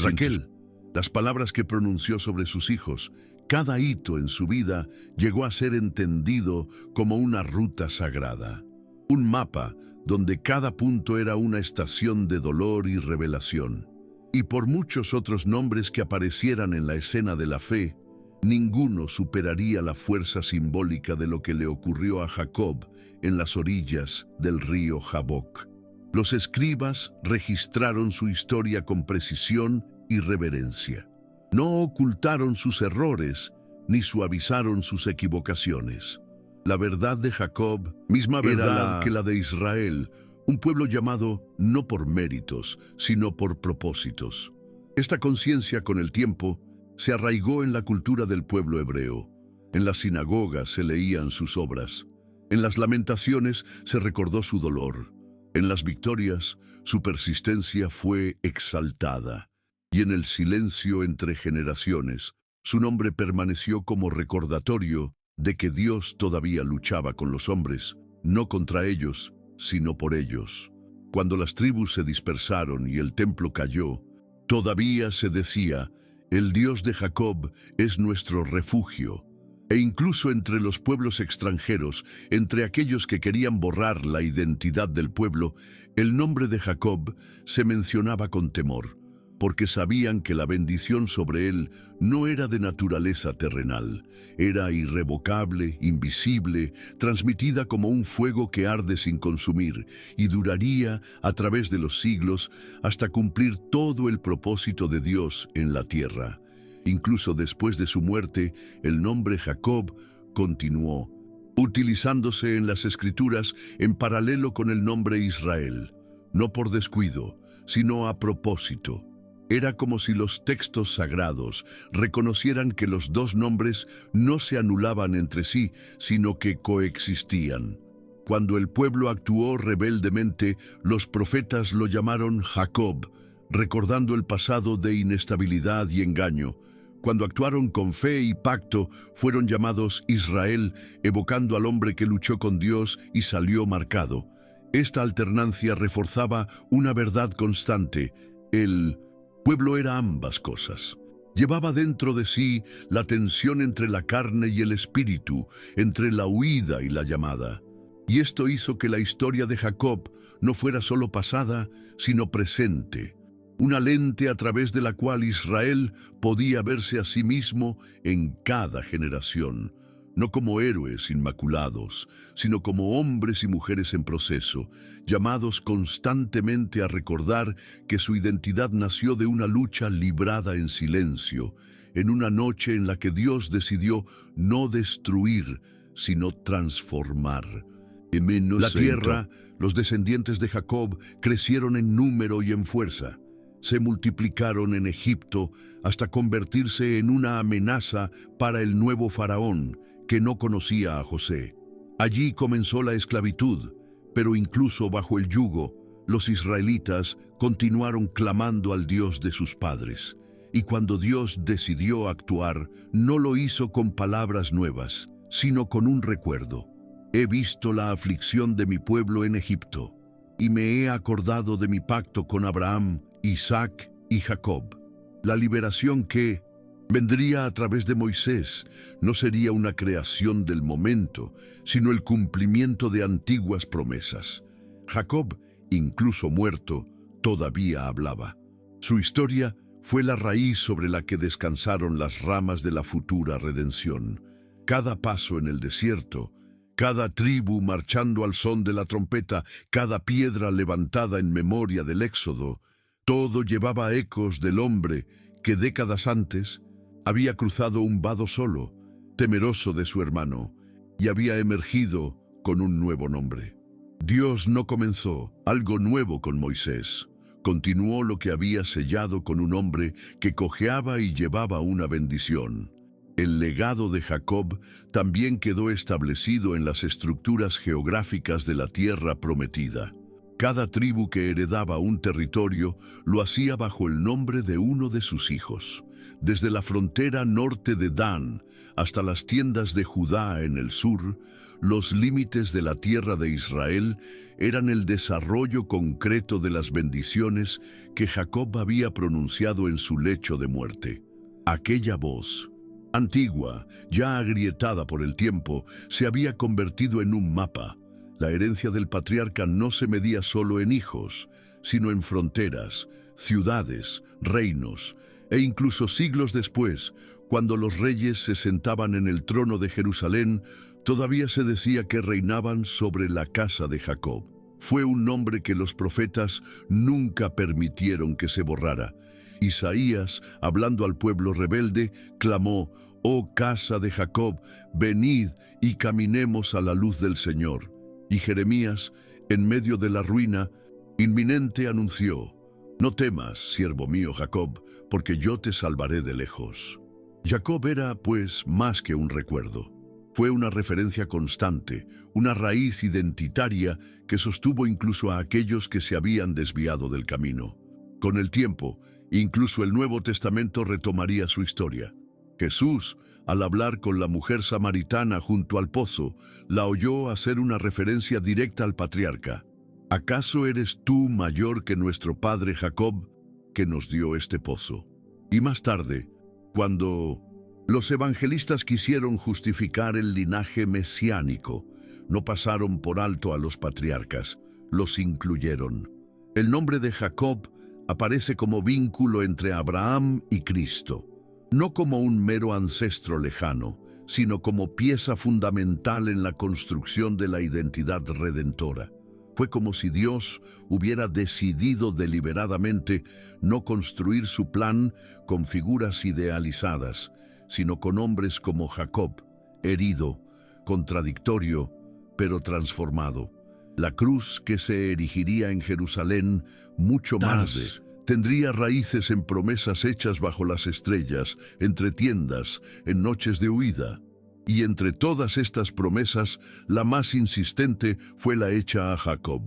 Raquel, las palabras que pronunció sobre sus hijos, cada hito en su vida llegó a ser entendido como una ruta sagrada. Un mapa donde cada punto era una estación de dolor y revelación. Y por muchos otros nombres que aparecieran en la escena de la fe, ninguno superaría la fuerza simbólica de lo que le ocurrió a Jacob en las orillas del río Jaboc. Los escribas registraron su historia con precisión y reverencia. No ocultaron sus errores ni suavizaron sus equivocaciones. La verdad de Jacob, misma verdad que la de Israel, un pueblo llamado no por méritos, sino por propósitos. Esta conciencia con el tiempo se arraigó en la cultura del pueblo hebreo. En las sinagogas se leían sus obras. En las lamentaciones se recordó su dolor. En las victorias, su persistencia fue exaltada. Y en el silencio entre generaciones, su nombre permaneció como recordatorio de que Dios todavía luchaba con los hombres, no contra ellos, sino por ellos. Cuando las tribus se dispersaron y el templo cayó, todavía se decía, el Dios de Jacob es nuestro refugio. E incluso entre los pueblos extranjeros, entre aquellos que querían borrar la identidad del pueblo, el nombre de Jacob se mencionaba con temor, porque sabían que la bendición sobre él no era de naturaleza terrenal, era irrevocable, invisible, transmitida como un fuego que arde sin consumir y duraría a través de los siglos hasta cumplir todo el propósito de Dios en la tierra. Incluso después de su muerte, el nombre Jacob continuó, utilizándose en las Escrituras en paralelo con el nombre Israel, no por descuido, sino a propósito. Era como si los textos sagrados reconocieran que los dos nombres no se anulaban entre sí, sino que coexistían. Cuando el pueblo actuó rebeldemente, los profetas lo llamaron Jacob, recordando el pasado de inestabilidad y engaño. Cuando actuaron con fe y pacto, fueron llamados Israel, evocando al hombre que luchó con Dios y salió marcado. Esta alternancia reforzaba una verdad constante: el pueblo era ambas cosas. Llevaba dentro de sí la tensión entre la carne y el espíritu, entre la huida y la llamada. Y esto hizo que la historia de Jacob no fuera solo pasada, sino presente. Una lente a través de la cual Israel podía verse a sí mismo en cada generación, no como héroes inmaculados, sino como hombres y mujeres en proceso, llamados constantemente a recordar que su identidad nació de una lucha librada en silencio, en una noche en la que Dios decidió no destruir, sino transformar. La tierra, los descendientes de Jacob, crecieron en número y en fuerza. Se multiplicaron en Egipto hasta convertirse en una amenaza para el nuevo faraón, que no conocía a José. Allí comenzó la esclavitud, pero incluso bajo el yugo, los israelitas continuaron clamando al Dios de sus padres. Y cuando Dios decidió actuar, no lo hizo con palabras nuevas, sino con un recuerdo. He visto la aflicción de mi pueblo en Egipto, y me he acordado de mi pacto con Abraham, Isaac y Jacob. La liberación que vendría a través de Moisés no sería una creación del momento, sino el cumplimiento de antiguas promesas. Jacob, incluso muerto, todavía hablaba. Su historia fue la raíz sobre la que descansaron las ramas de la futura redención. Cada paso en el desierto, cada tribu marchando al son de la trompeta, cada piedra levantada en memoria del Éxodo, todo llevaba ecos del hombre que décadas antes había cruzado un vado solo, temeroso de su hermano, y había emergido con un nuevo nombre. Dios no comenzó algo nuevo con Moisés. Continuó lo que había sellado con un hombre que cojeaba y llevaba una bendición. El legado de Jacob también quedó establecido en las estructuras geográficas de la tierra prometida. Cada tribu que heredaba un territorio lo hacía bajo el nombre de uno de sus hijos. Desde la frontera norte de Dan hasta las tiendas de Judá en el sur, los límites de la tierra de Israel eran el desarrollo concreto de las bendiciones que Jacob había pronunciado en su lecho de muerte. Aquella voz, antigua, ya agrietada por el tiempo, se había convertido en un mapa. La herencia del patriarca no se medía solo en hijos, sino en fronteras, ciudades, reinos, e incluso siglos después, cuando los reyes se sentaban en el trono de Jerusalén, todavía se decía que reinaban sobre la casa de Jacob. Fue un nombre que los profetas nunca permitieron que se borrara. Isaías, hablando al pueblo rebelde, clamó: «Oh casa de Jacob, venid y caminemos a la luz del Señor». Y Jeremías, en medio de la ruina inminente, anunció: «No temas, siervo mío Jacob, porque yo te salvaré de lejos». Jacob era, pues, más que un recuerdo. Fue una referencia constante, una raíz identitaria que sostuvo incluso a aquellos que se habían desviado del camino. Con el tiempo, incluso el Nuevo Testamento retomaría su historia. Jesús, al hablar con la mujer samaritana junto al pozo, la oyó hacer una referencia directa al patriarca. ¿Acaso eres tú mayor que nuestro padre Jacob, que nos dio este pozo? Y más tarde, cuando los evangelistas quisieron justificar el linaje mesiánico, no pasaron por alto a los patriarcas, los incluyeron. El nombre de Jacob aparece como vínculo entre Abraham y Cristo, no como un mero ancestro lejano, sino como pieza fundamental en la construcción de la identidad redentora. Fue como si Dios hubiera decidido deliberadamente no construir su plan con figuras idealizadas, sino con hombres como Jacob, herido, contradictorio, pero transformado. La cruz que se erigiría en Jerusalén mucho más tendría raíces en promesas hechas bajo las estrellas, entre tiendas, en noches de huida. Y entre todas estas promesas, la más insistente fue la hecha a Jacob: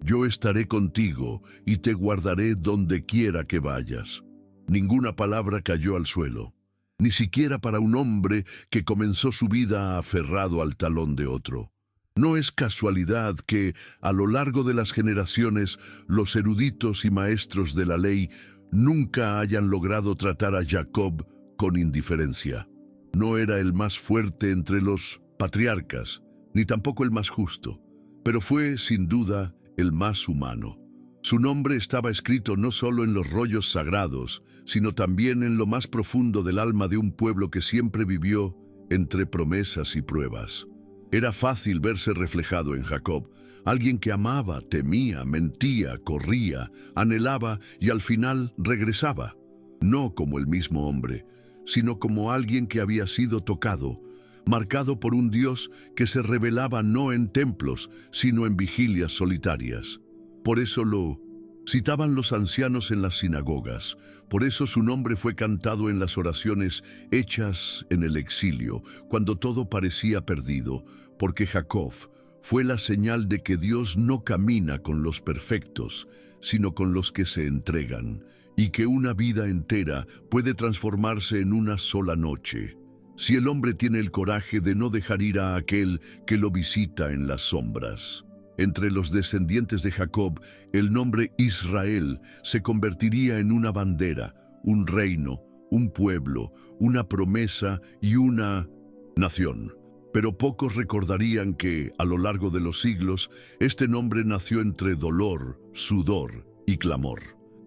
«Yo estaré contigo y te guardaré donde quiera que vayas». Ninguna palabra cayó al suelo, ni siquiera para un hombre que comenzó su vida aferrado al talón de otro. No es casualidad que, a lo largo de las generaciones, los eruditos y maestros de la ley nunca hayan logrado tratar a Jacob con indiferencia. No era el más fuerte entre los patriarcas, ni tampoco el más justo, pero fue, sin duda, el más humano. Su nombre estaba escrito no solo en los rollos sagrados, sino también en lo más profundo del alma de un pueblo que siempre vivió entre promesas y pruebas. Era fácil verse reflejado en Jacob, alguien que amaba, temía, mentía, corría, anhelaba y al final regresaba. No como el mismo hombre, sino como alguien que había sido tocado, marcado por un Dios que se revelaba no en templos, sino en vigilias solitarias. Por eso lo citaban los ancianos en las sinagogas, por eso su nombre fue cantado en las oraciones hechas en el exilio, cuando todo parecía perdido, porque Jacob fue la señal de que Dios no camina con los perfectos, sino con los que se entregan, y que una vida entera puede transformarse en una sola noche, si el hombre tiene el coraje de no dejar ir a aquel que lo visita en las sombras. Entre los descendientes de Jacob, el nombre Israel se convertiría en una bandera, un reino, un pueblo, una promesa y una nación. Pero pocos recordarían que, a lo largo de los siglos, este nombre nació entre dolor, sudor y clamor.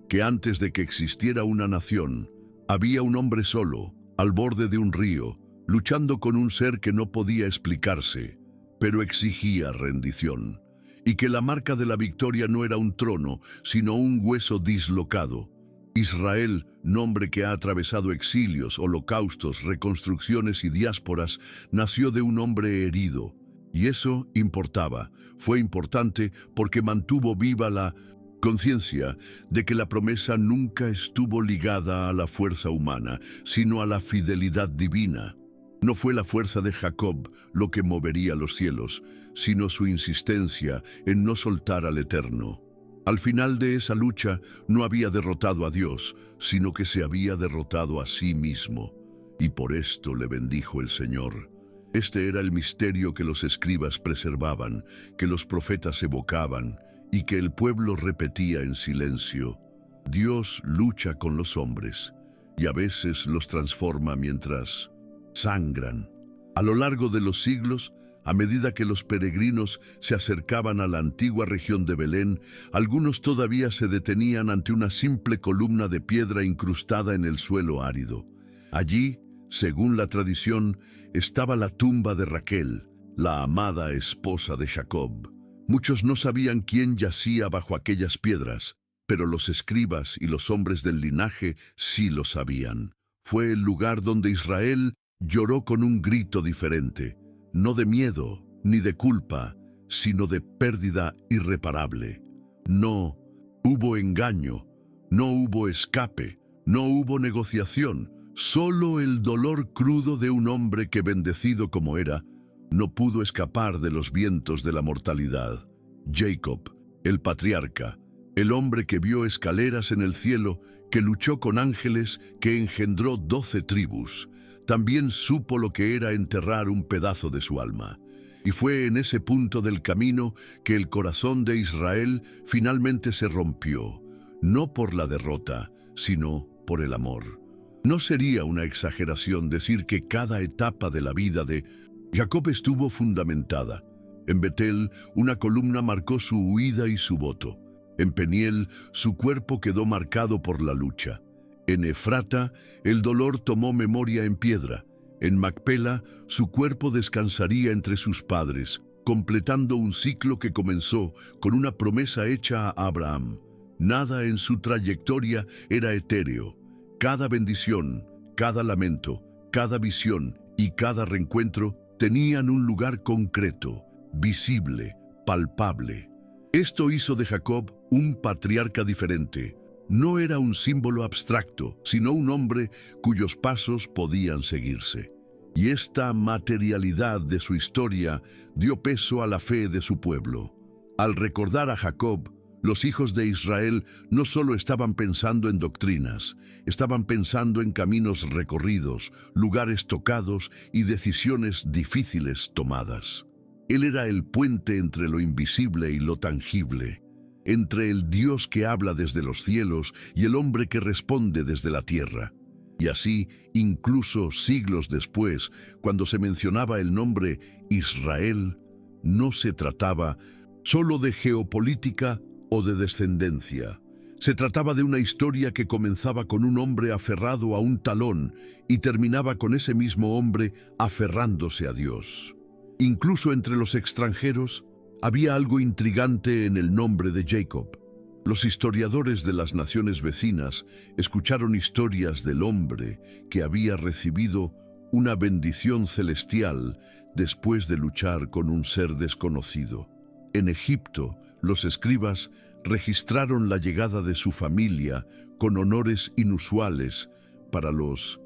Que antes de que existiera una nación, había un hombre solo, al borde de un río, luchando con un ser que no podía explicarse, pero exigía rendición. Y que la marca de la victoria no era un trono, sino un hueso dislocado. Israel, nombre que ha atravesado exilios, holocaustos, reconstrucciones y diásporas, nació de un hombre herido. Y eso importaba. Fue importante porque mantuvo viva la conciencia de que la promesa nunca estuvo ligada a la fuerza humana, sino a la fidelidad divina. No fue la fuerza de Jacob lo que movería los cielos, sino su insistencia en no soltar al Eterno. Al final de esa lucha no había derrotado a Dios, sino que se había derrotado a sí mismo. Y por esto le bendijo el Señor. Este era el misterio que los escribas preservaban, que los profetas evocaban y que el pueblo repetía en silencio. Dios lucha con los hombres y a veces los transforma mientras sangran. A lo largo de los siglos, a medida que los peregrinos se acercaban a la antigua región de Belén, algunos todavía se detenían ante una simple columna de piedra incrustada en el suelo árido. Allí, según la tradición, estaba la tumba de Raquel, la amada esposa de Jacob. Muchos no sabían quién yacía bajo aquellas piedras, pero los escribas y los hombres del linaje sí lo sabían. Fue el lugar donde Israel lloró con un grito diferente, no de miedo ni de culpa, sino de pérdida irreparable. No hubo engaño, no hubo escape, no hubo negociación, solo el dolor crudo de un hombre que, bendecido como era, no pudo escapar de los vientos de la mortalidad. Jacob, el patriarca, el hombre que vio escaleras en el cielo, que luchó con ángeles, que engendró 12 tribus, también supo lo que era enterrar un pedazo de su alma. Y fue en ese punto del camino que el corazón de Israel finalmente se rompió, no por la derrota, sino por el amor. No sería una exageración decir que cada etapa de la vida de Jacob estuvo fundamentada. En Betel, una columna marcó su huida y su voto. En Peniel, su cuerpo quedó marcado por la lucha. En Efrata, el dolor tomó memoria en piedra. En Macpela, su cuerpo descansaría entre sus padres, completando un ciclo que comenzó con una promesa hecha a Abraham. Nada en su trayectoria era etéreo. Cada bendición, cada lamento, cada visión y cada reencuentro tenían un lugar concreto, visible, palpable. Esto hizo de Jacob un patriarca diferente. No era un símbolo abstracto, sino un hombre cuyos pasos podían seguirse. Y esta materialidad de su historia dio peso a la fe de su pueblo. Al recordar a Jacob, los hijos de Israel no solo estaban pensando en doctrinas, estaban pensando en caminos recorridos, lugares tocados y decisiones difíciles tomadas. Él era el puente entre lo invisible y lo tangible, entre el Dios que habla desde los cielos y el hombre que responde desde la tierra. Y así, incluso siglos después, cuando se mencionaba el nombre Israel, no se trataba solo de geopolítica o de descendencia. Se trataba de una historia que comenzaba con un hombre aferrado a un talón y terminaba con ese mismo hombre aferrándose a Dios. Incluso entre los extranjeros, había algo intrigante en el nombre de Jacob. Los historiadores de las naciones vecinas escucharon historias del hombre que había recibido una bendición celestial después de luchar con un ser desconocido. En Egipto, los escribas registraron la llegada de su familia con honores inusuales para los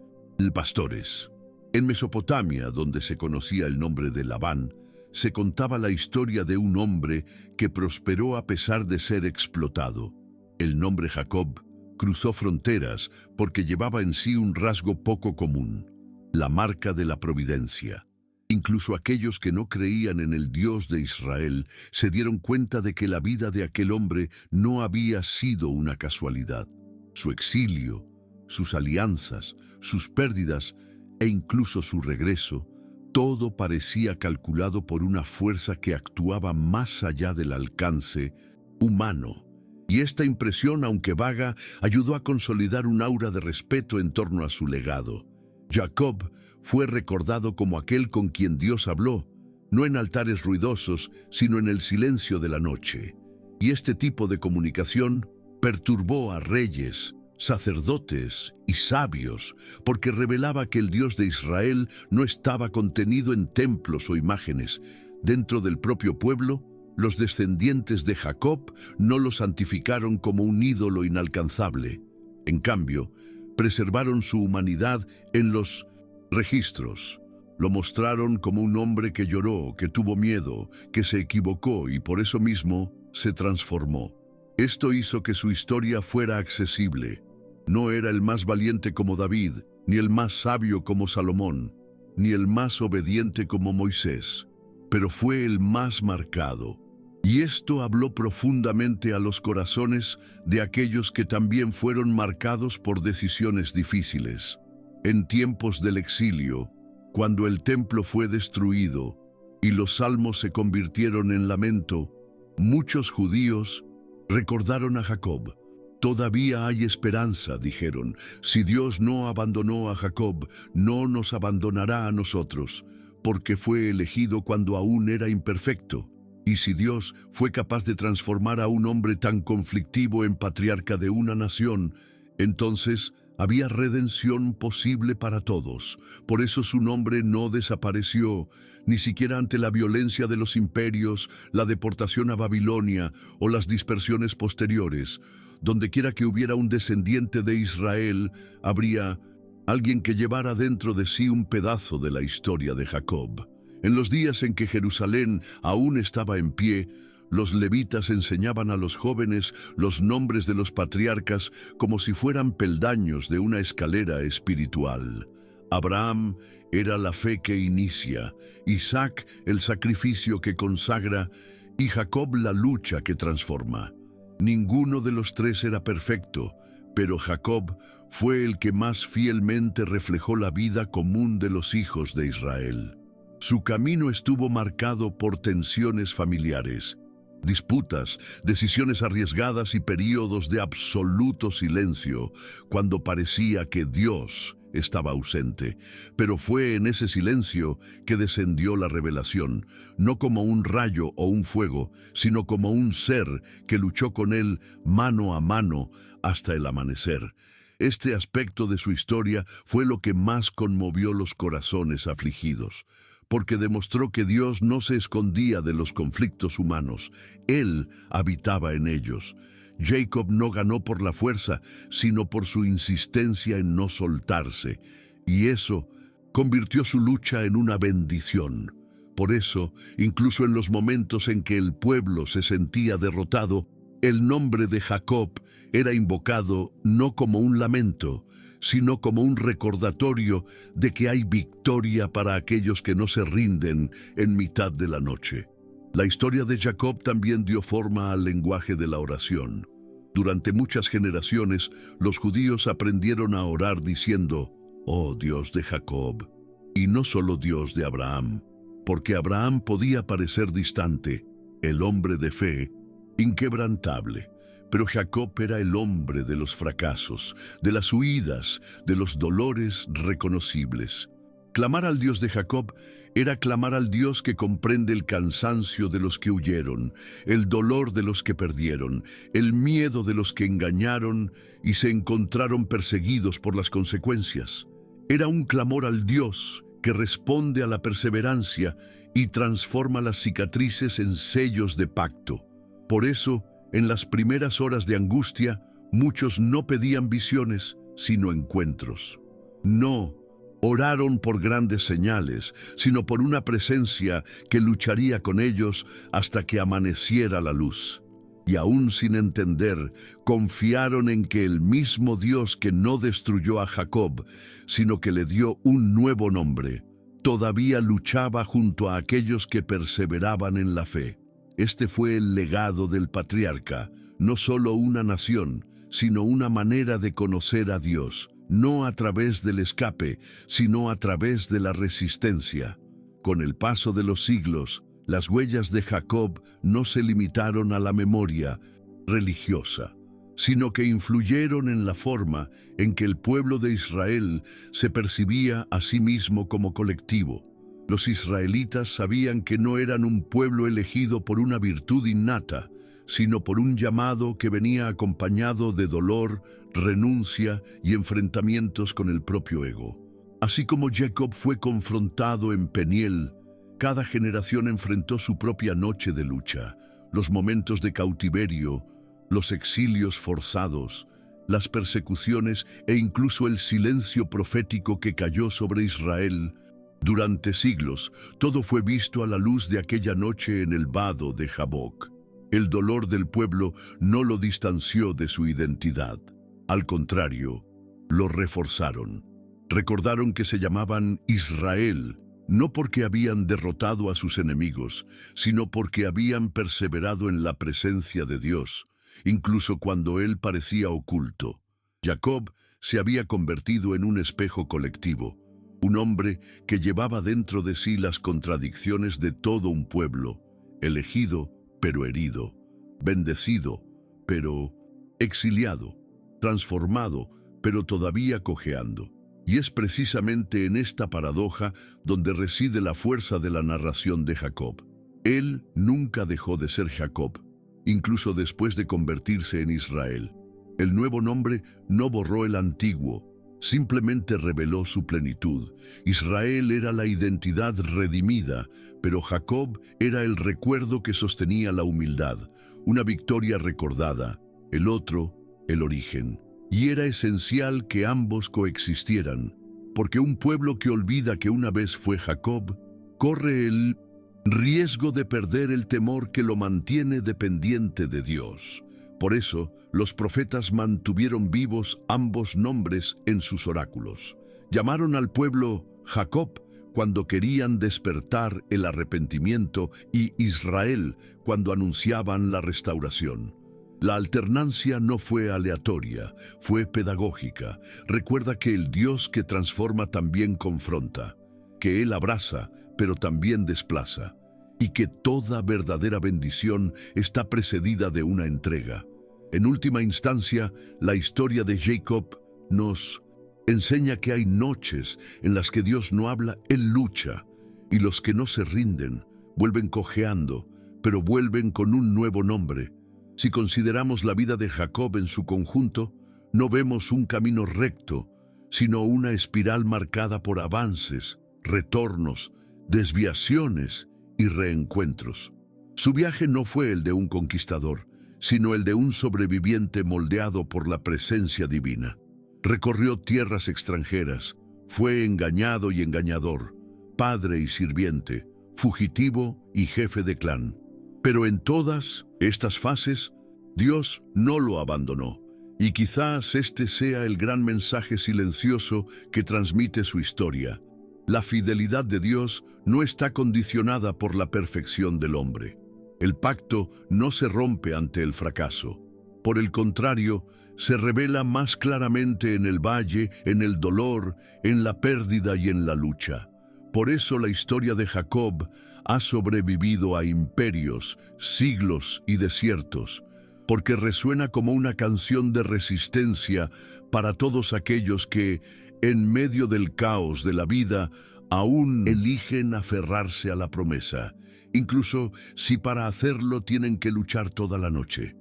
pastores. En Mesopotamia, donde se conocía el nombre de Labán, se contaba la historia de un hombre que prosperó a pesar de ser explotado. El nombre Jacob cruzó fronteras porque llevaba en sí un rasgo poco común, la marca de la providencia. Incluso aquellos que no creían en el Dios de Israel se dieron cuenta de que la vida de aquel hombre no había sido una casualidad. Su exilio, sus alianzas, sus pérdidas e incluso su regreso, todo parecía calculado por una fuerza que actuaba más allá del alcance humano. Y esta impresión, aunque vaga, ayudó a consolidar un aura de respeto en torno a su legado. Jacob fue recordado como aquel con quien Dios habló, no en altares ruidosos, sino en el silencio de la noche. Y este tipo de comunicación perturbó a reyes, sacerdotes y sabios, porque revelaba que el Dios de Israel no estaba contenido en templos o imágenes. Dentro del propio pueblo, los descendientes de Jacob no lo santificaron como un ídolo inalcanzable. En cambio, preservaron su humanidad en los registros. Lo mostraron como un hombre que lloró, que tuvo miedo, que se equivocó y por eso mismo se transformó. Esto hizo que su historia fuera accesible. No era el más valiente como David, ni el más sabio como Salomón, ni el más obediente como Moisés, pero fue el más marcado. Y esto habló profundamente a los corazones de aquellos que también fueron marcados por decisiones difíciles. En tiempos del exilio, cuando el templo fue destruido y los salmos se convirtieron en lamento, muchos judíos recordaron a Jacob. Todavía hay esperanza, dijeron. Si Dios no abandonó a Jacob, no nos abandonará a nosotros, porque fue elegido cuando aún era imperfecto. Y si Dios fue capaz de transformar a un hombre tan conflictivo en patriarca de una nación, entonces había redención posible para todos. Por eso su nombre no desapareció, ni siquiera ante la violencia de los imperios, la deportación a Babilonia o las dispersiones posteriores. Dondequiera que hubiera un descendiente de Israel, habría alguien que llevara dentro de sí un pedazo de la historia de Jacob. En los días en que Jerusalén aún estaba en pie, los levitas enseñaban a los jóvenes los nombres de los patriarcas como si fueran peldaños de una escalera espiritual. Abraham era la fe que inicia, Isaac el sacrificio que consagra y Jacob la lucha que transforma. Ninguno de los tres era perfecto, pero Jacob fue el que más fielmente reflejó la vida común de los hijos de Israel. Su camino estuvo marcado por tensiones familiares, disputas, decisiones arriesgadas y períodos de absoluto silencio, cuando parecía que Dios estaba ausente. Pero fue en ese silencio que descendió la revelación, no como un rayo o un fuego, sino como un ser que luchó con él mano a mano hasta el amanecer. Este aspecto de su historia fue lo que más conmovió los corazones afligidos, porque demostró que Dios no se escondía de los conflictos humanos, Él habitaba en ellos. Jacob no ganó por la fuerza, sino por su insistencia en no soltarse, y eso convirtió su lucha en una bendición. Por eso, incluso en los momentos en que el pueblo se sentía derrotado, el nombre de Jacob era invocado no como un lamento, sino como un recordatorio de que hay victoria para aquellos que no se rinden en mitad de la noche. La historia de Jacob también dio forma al lenguaje de la oración. Durante muchas generaciones, los judíos aprendieron a orar diciendo, «Oh Dios de Jacob», y no solo Dios de Abraham, porque Abraham podía parecer distante, el hombre de fe, inquebrantable. Pero Jacob era el hombre de los fracasos, de las huidas, de los dolores reconocibles. Clamar al Dios de Jacob era clamar al Dios que comprende el cansancio de los que huyeron, el dolor de los que perdieron, el miedo de los que engañaron y se encontraron perseguidos por las consecuencias. Era un clamor al Dios que responde a la perseverancia y transforma las cicatrices en sellos de pacto. Por eso, en las primeras horas de angustia, muchos no pedían visiones, sino encuentros. No oraron por grandes señales, sino por una presencia que lucharía con ellos hasta que amaneciera la luz. Y aún sin entender, confiaron en que el mismo Dios que no destruyó a Jacob, sino que le dio un nuevo nombre, todavía luchaba junto a aquellos que perseveraban en la fe. Este fue el legado del patriarca, no solo una nación, sino una manera de conocer a Dios, no a través del escape, sino a través de la resistencia. Con el paso de los siglos, las huellas de Jacob no se limitaron a la memoria religiosa, sino que influyeron en la forma en que el pueblo de Israel se percibía a sí mismo como colectivo. Los israelitas sabían que no eran un pueblo elegido por una virtud innata, sino por un llamado que venía acompañado de dolor, renuncia y enfrentamientos con el propio ego. Así como Jacob fue confrontado en Peniel, cada generación enfrentó su propia noche de lucha, los momentos de cautiverio, los exilios forzados, las persecuciones e incluso el silencio profético que cayó sobre Israel. Durante siglos, todo fue visto a la luz de aquella noche en el vado de Jaboc. El dolor del pueblo no lo distanció de su identidad. Al contrario, lo reforzaron. Recordaron que se llamaban Israel, no porque habían derrotado a sus enemigos, sino porque habían perseverado en la presencia de Dios, incluso cuando Él parecía oculto. Jacob se había convertido en un espejo colectivo, un hombre que llevaba dentro de sí las contradicciones de todo un pueblo, elegido pero herido, bendecido pero exiliado, transformado pero todavía cojeando. Y es precisamente en esta paradoja donde reside la fuerza de la narración de Jacob. Él nunca dejó de ser Jacob, incluso después de convertirse en Israel. El nuevo nombre no borró el antiguo, simplemente reveló su plenitud. Israel era la identidad redimida, pero Jacob era el recuerdo que sostenía la humildad, una victoria recordada, el otro, el origen. Y era esencial que ambos coexistieran, porque un pueblo que olvida que una vez fue Jacob, corre el riesgo de perder el temor que lo mantiene dependiente de Dios. Por eso, los profetas mantuvieron vivos ambos nombres en sus oráculos. Llamaron al pueblo Jacob cuando querían despertar el arrepentimiento y Israel cuando anunciaban la restauración. La alternancia no fue aleatoria, fue pedagógica. Recuerda que el Dios que transforma también confronta, que Él abraza, pero también desplaza, y que toda verdadera bendición está precedida de una entrega. En última instancia, la historia de Jacob nos enseña que hay noches en las que Dios no habla, Él lucha, y los que no se rinden vuelven cojeando, pero vuelven con un nuevo nombre. Si consideramos la vida de Jacob en su conjunto, no vemos un camino recto, sino una espiral marcada por avances, retornos, desviaciones y reencuentros. Su viaje no fue el de un conquistador, sino el de un sobreviviente moldeado por la presencia divina. Recorrió tierras extranjeras, fue engañado y engañador, padre y sirviente, fugitivo y jefe de clan. Pero en todas estas fases, Dios no lo abandonó, y quizás este sea el gran mensaje silencioso que transmite su historia. La fidelidad de Dios no está condicionada por la perfección del hombre. El pacto no se rompe ante el fracaso. Por el contrario, se revela más claramente en el valle, en el dolor, en la pérdida y en la lucha. Por eso la historia de Jacob ha sobrevivido a imperios, siglos y desiertos, porque resuena como una canción de resistencia para todos aquellos que, en medio del caos de la vida, aún eligen aferrarse a la promesa, incluso si para hacerlo tienen que luchar toda la noche.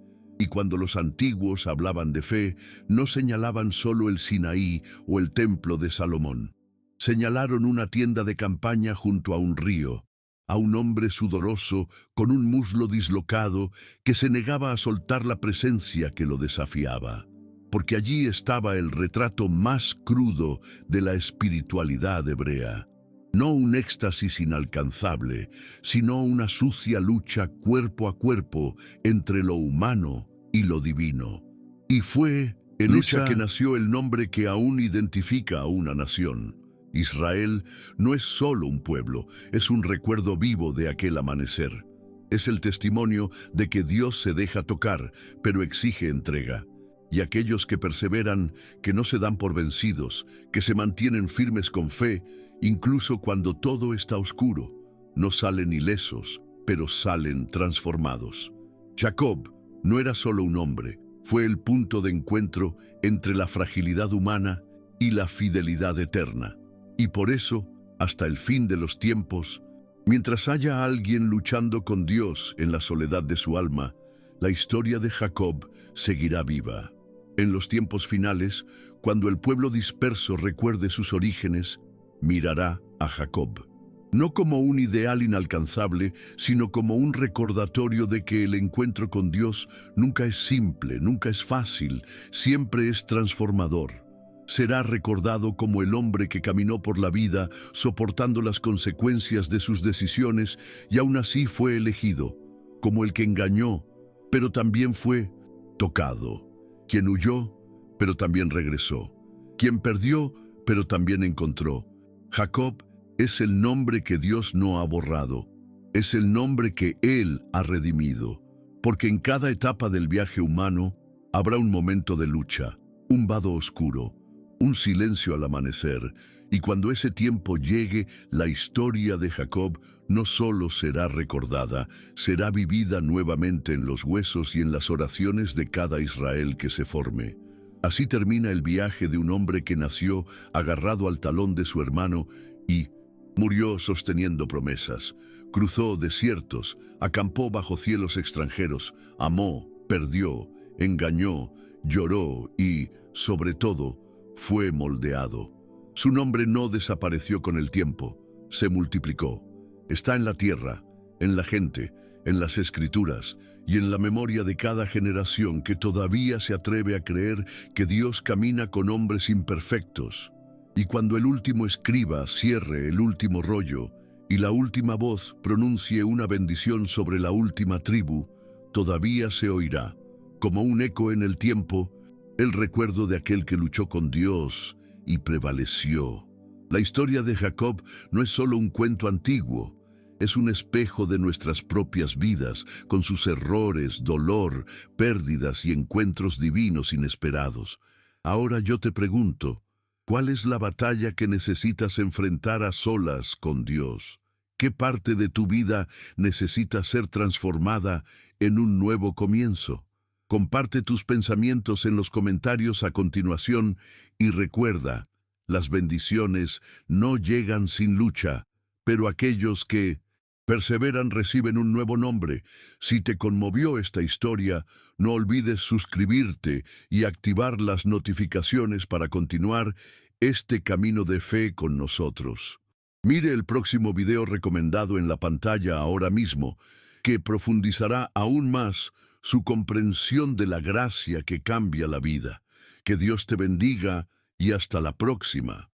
Y cuando los antiguos hablaban de fe, no señalaban solo el Sinaí o el templo de Salomón. Señalaron una tienda de campaña junto a un río, a un hombre sudoroso con un muslo dislocado que se negaba a soltar la presencia que lo desafiaba. Porque allí estaba el retrato más crudo de la espiritualidad hebrea. No un éxtasis inalcanzable, sino una sucia lucha cuerpo a cuerpo entre lo humano y lo divino. Y fue en esa que nació el nombre que aún identifica a una nación. Israel no es solo un pueblo, es un recuerdo vivo de aquel amanecer. Es el testimonio de que Dios se deja tocar, pero exige entrega. Y aquellos que perseveran, que no se dan por vencidos, que se mantienen firmes con fe, incluso cuando todo está oscuro, no salen ilesos, pero salen transformados. Jacob no era solo un hombre, fue el punto de encuentro entre la fragilidad humana y la fidelidad eterna. Y por eso, hasta el fin de los tiempos, mientras haya alguien luchando con Dios en la soledad de su alma, la historia de Jacob seguirá viva. En los tiempos finales, cuando el pueblo disperso recuerde sus orígenes, mirará a Jacob. No como un ideal inalcanzable, sino como un recordatorio de que el encuentro con Dios nunca es simple, nunca es fácil, siempre es transformador. Será recordado como el hombre que caminó por la vida soportando las consecuencias de sus decisiones y aún así fue elegido, como el que engañó, pero también fue tocado, quien huyó, pero también regresó, quien perdió, pero también encontró. Jacob es el nombre que Dios no ha borrado, es el nombre que Él ha redimido, porque en cada etapa del viaje humano habrá un momento de lucha, un vado oscuro, un silencio al amanecer, y cuando ese tiempo llegue, la historia de Jacob no solo será recordada, será vivida nuevamente en los huesos y en las oraciones de cada Israel que se forme. Así termina el viaje de un hombre que nació agarrado al talón de su hermano y murió sosteniendo promesas, cruzó desiertos, acampó bajo cielos extranjeros, amó, perdió, engañó, lloró y, sobre todo, fue moldeado. Su nombre no desapareció con el tiempo, se multiplicó. Está en la tierra, en la gente, en las escrituras y en la memoria de cada generación que todavía se atreve a creer que Dios camina con hombres imperfectos. Y cuando el último escriba cierre el último rollo y la última voz pronuncie una bendición sobre la última tribu, todavía se oirá, como un eco en el tiempo, el recuerdo de aquel que luchó con Dios y prevaleció. La historia de Jacob no es solo un cuento antiguo, es un espejo de nuestras propias vidas, con sus errores, dolor, pérdidas y encuentros divinos inesperados. Ahora yo te pregunto, ¿cuál es la batalla que necesitas enfrentar a solas con Dios? ¿Qué parte de tu vida necesita ser transformada en un nuevo comienzo? Comparte tus pensamientos en los comentarios a continuación y recuerda, las bendiciones no llegan sin lucha, pero aquellos que perseveran reciben un nuevo nombre. Si te conmovió esta historia, no olvides suscribirte y activar las notificaciones para continuar este camino de fe con nosotros. Mire el próximo video recomendado en la pantalla ahora mismo, que profundizará aún más su comprensión de la gracia que cambia la vida. Que Dios te bendiga y hasta la próxima.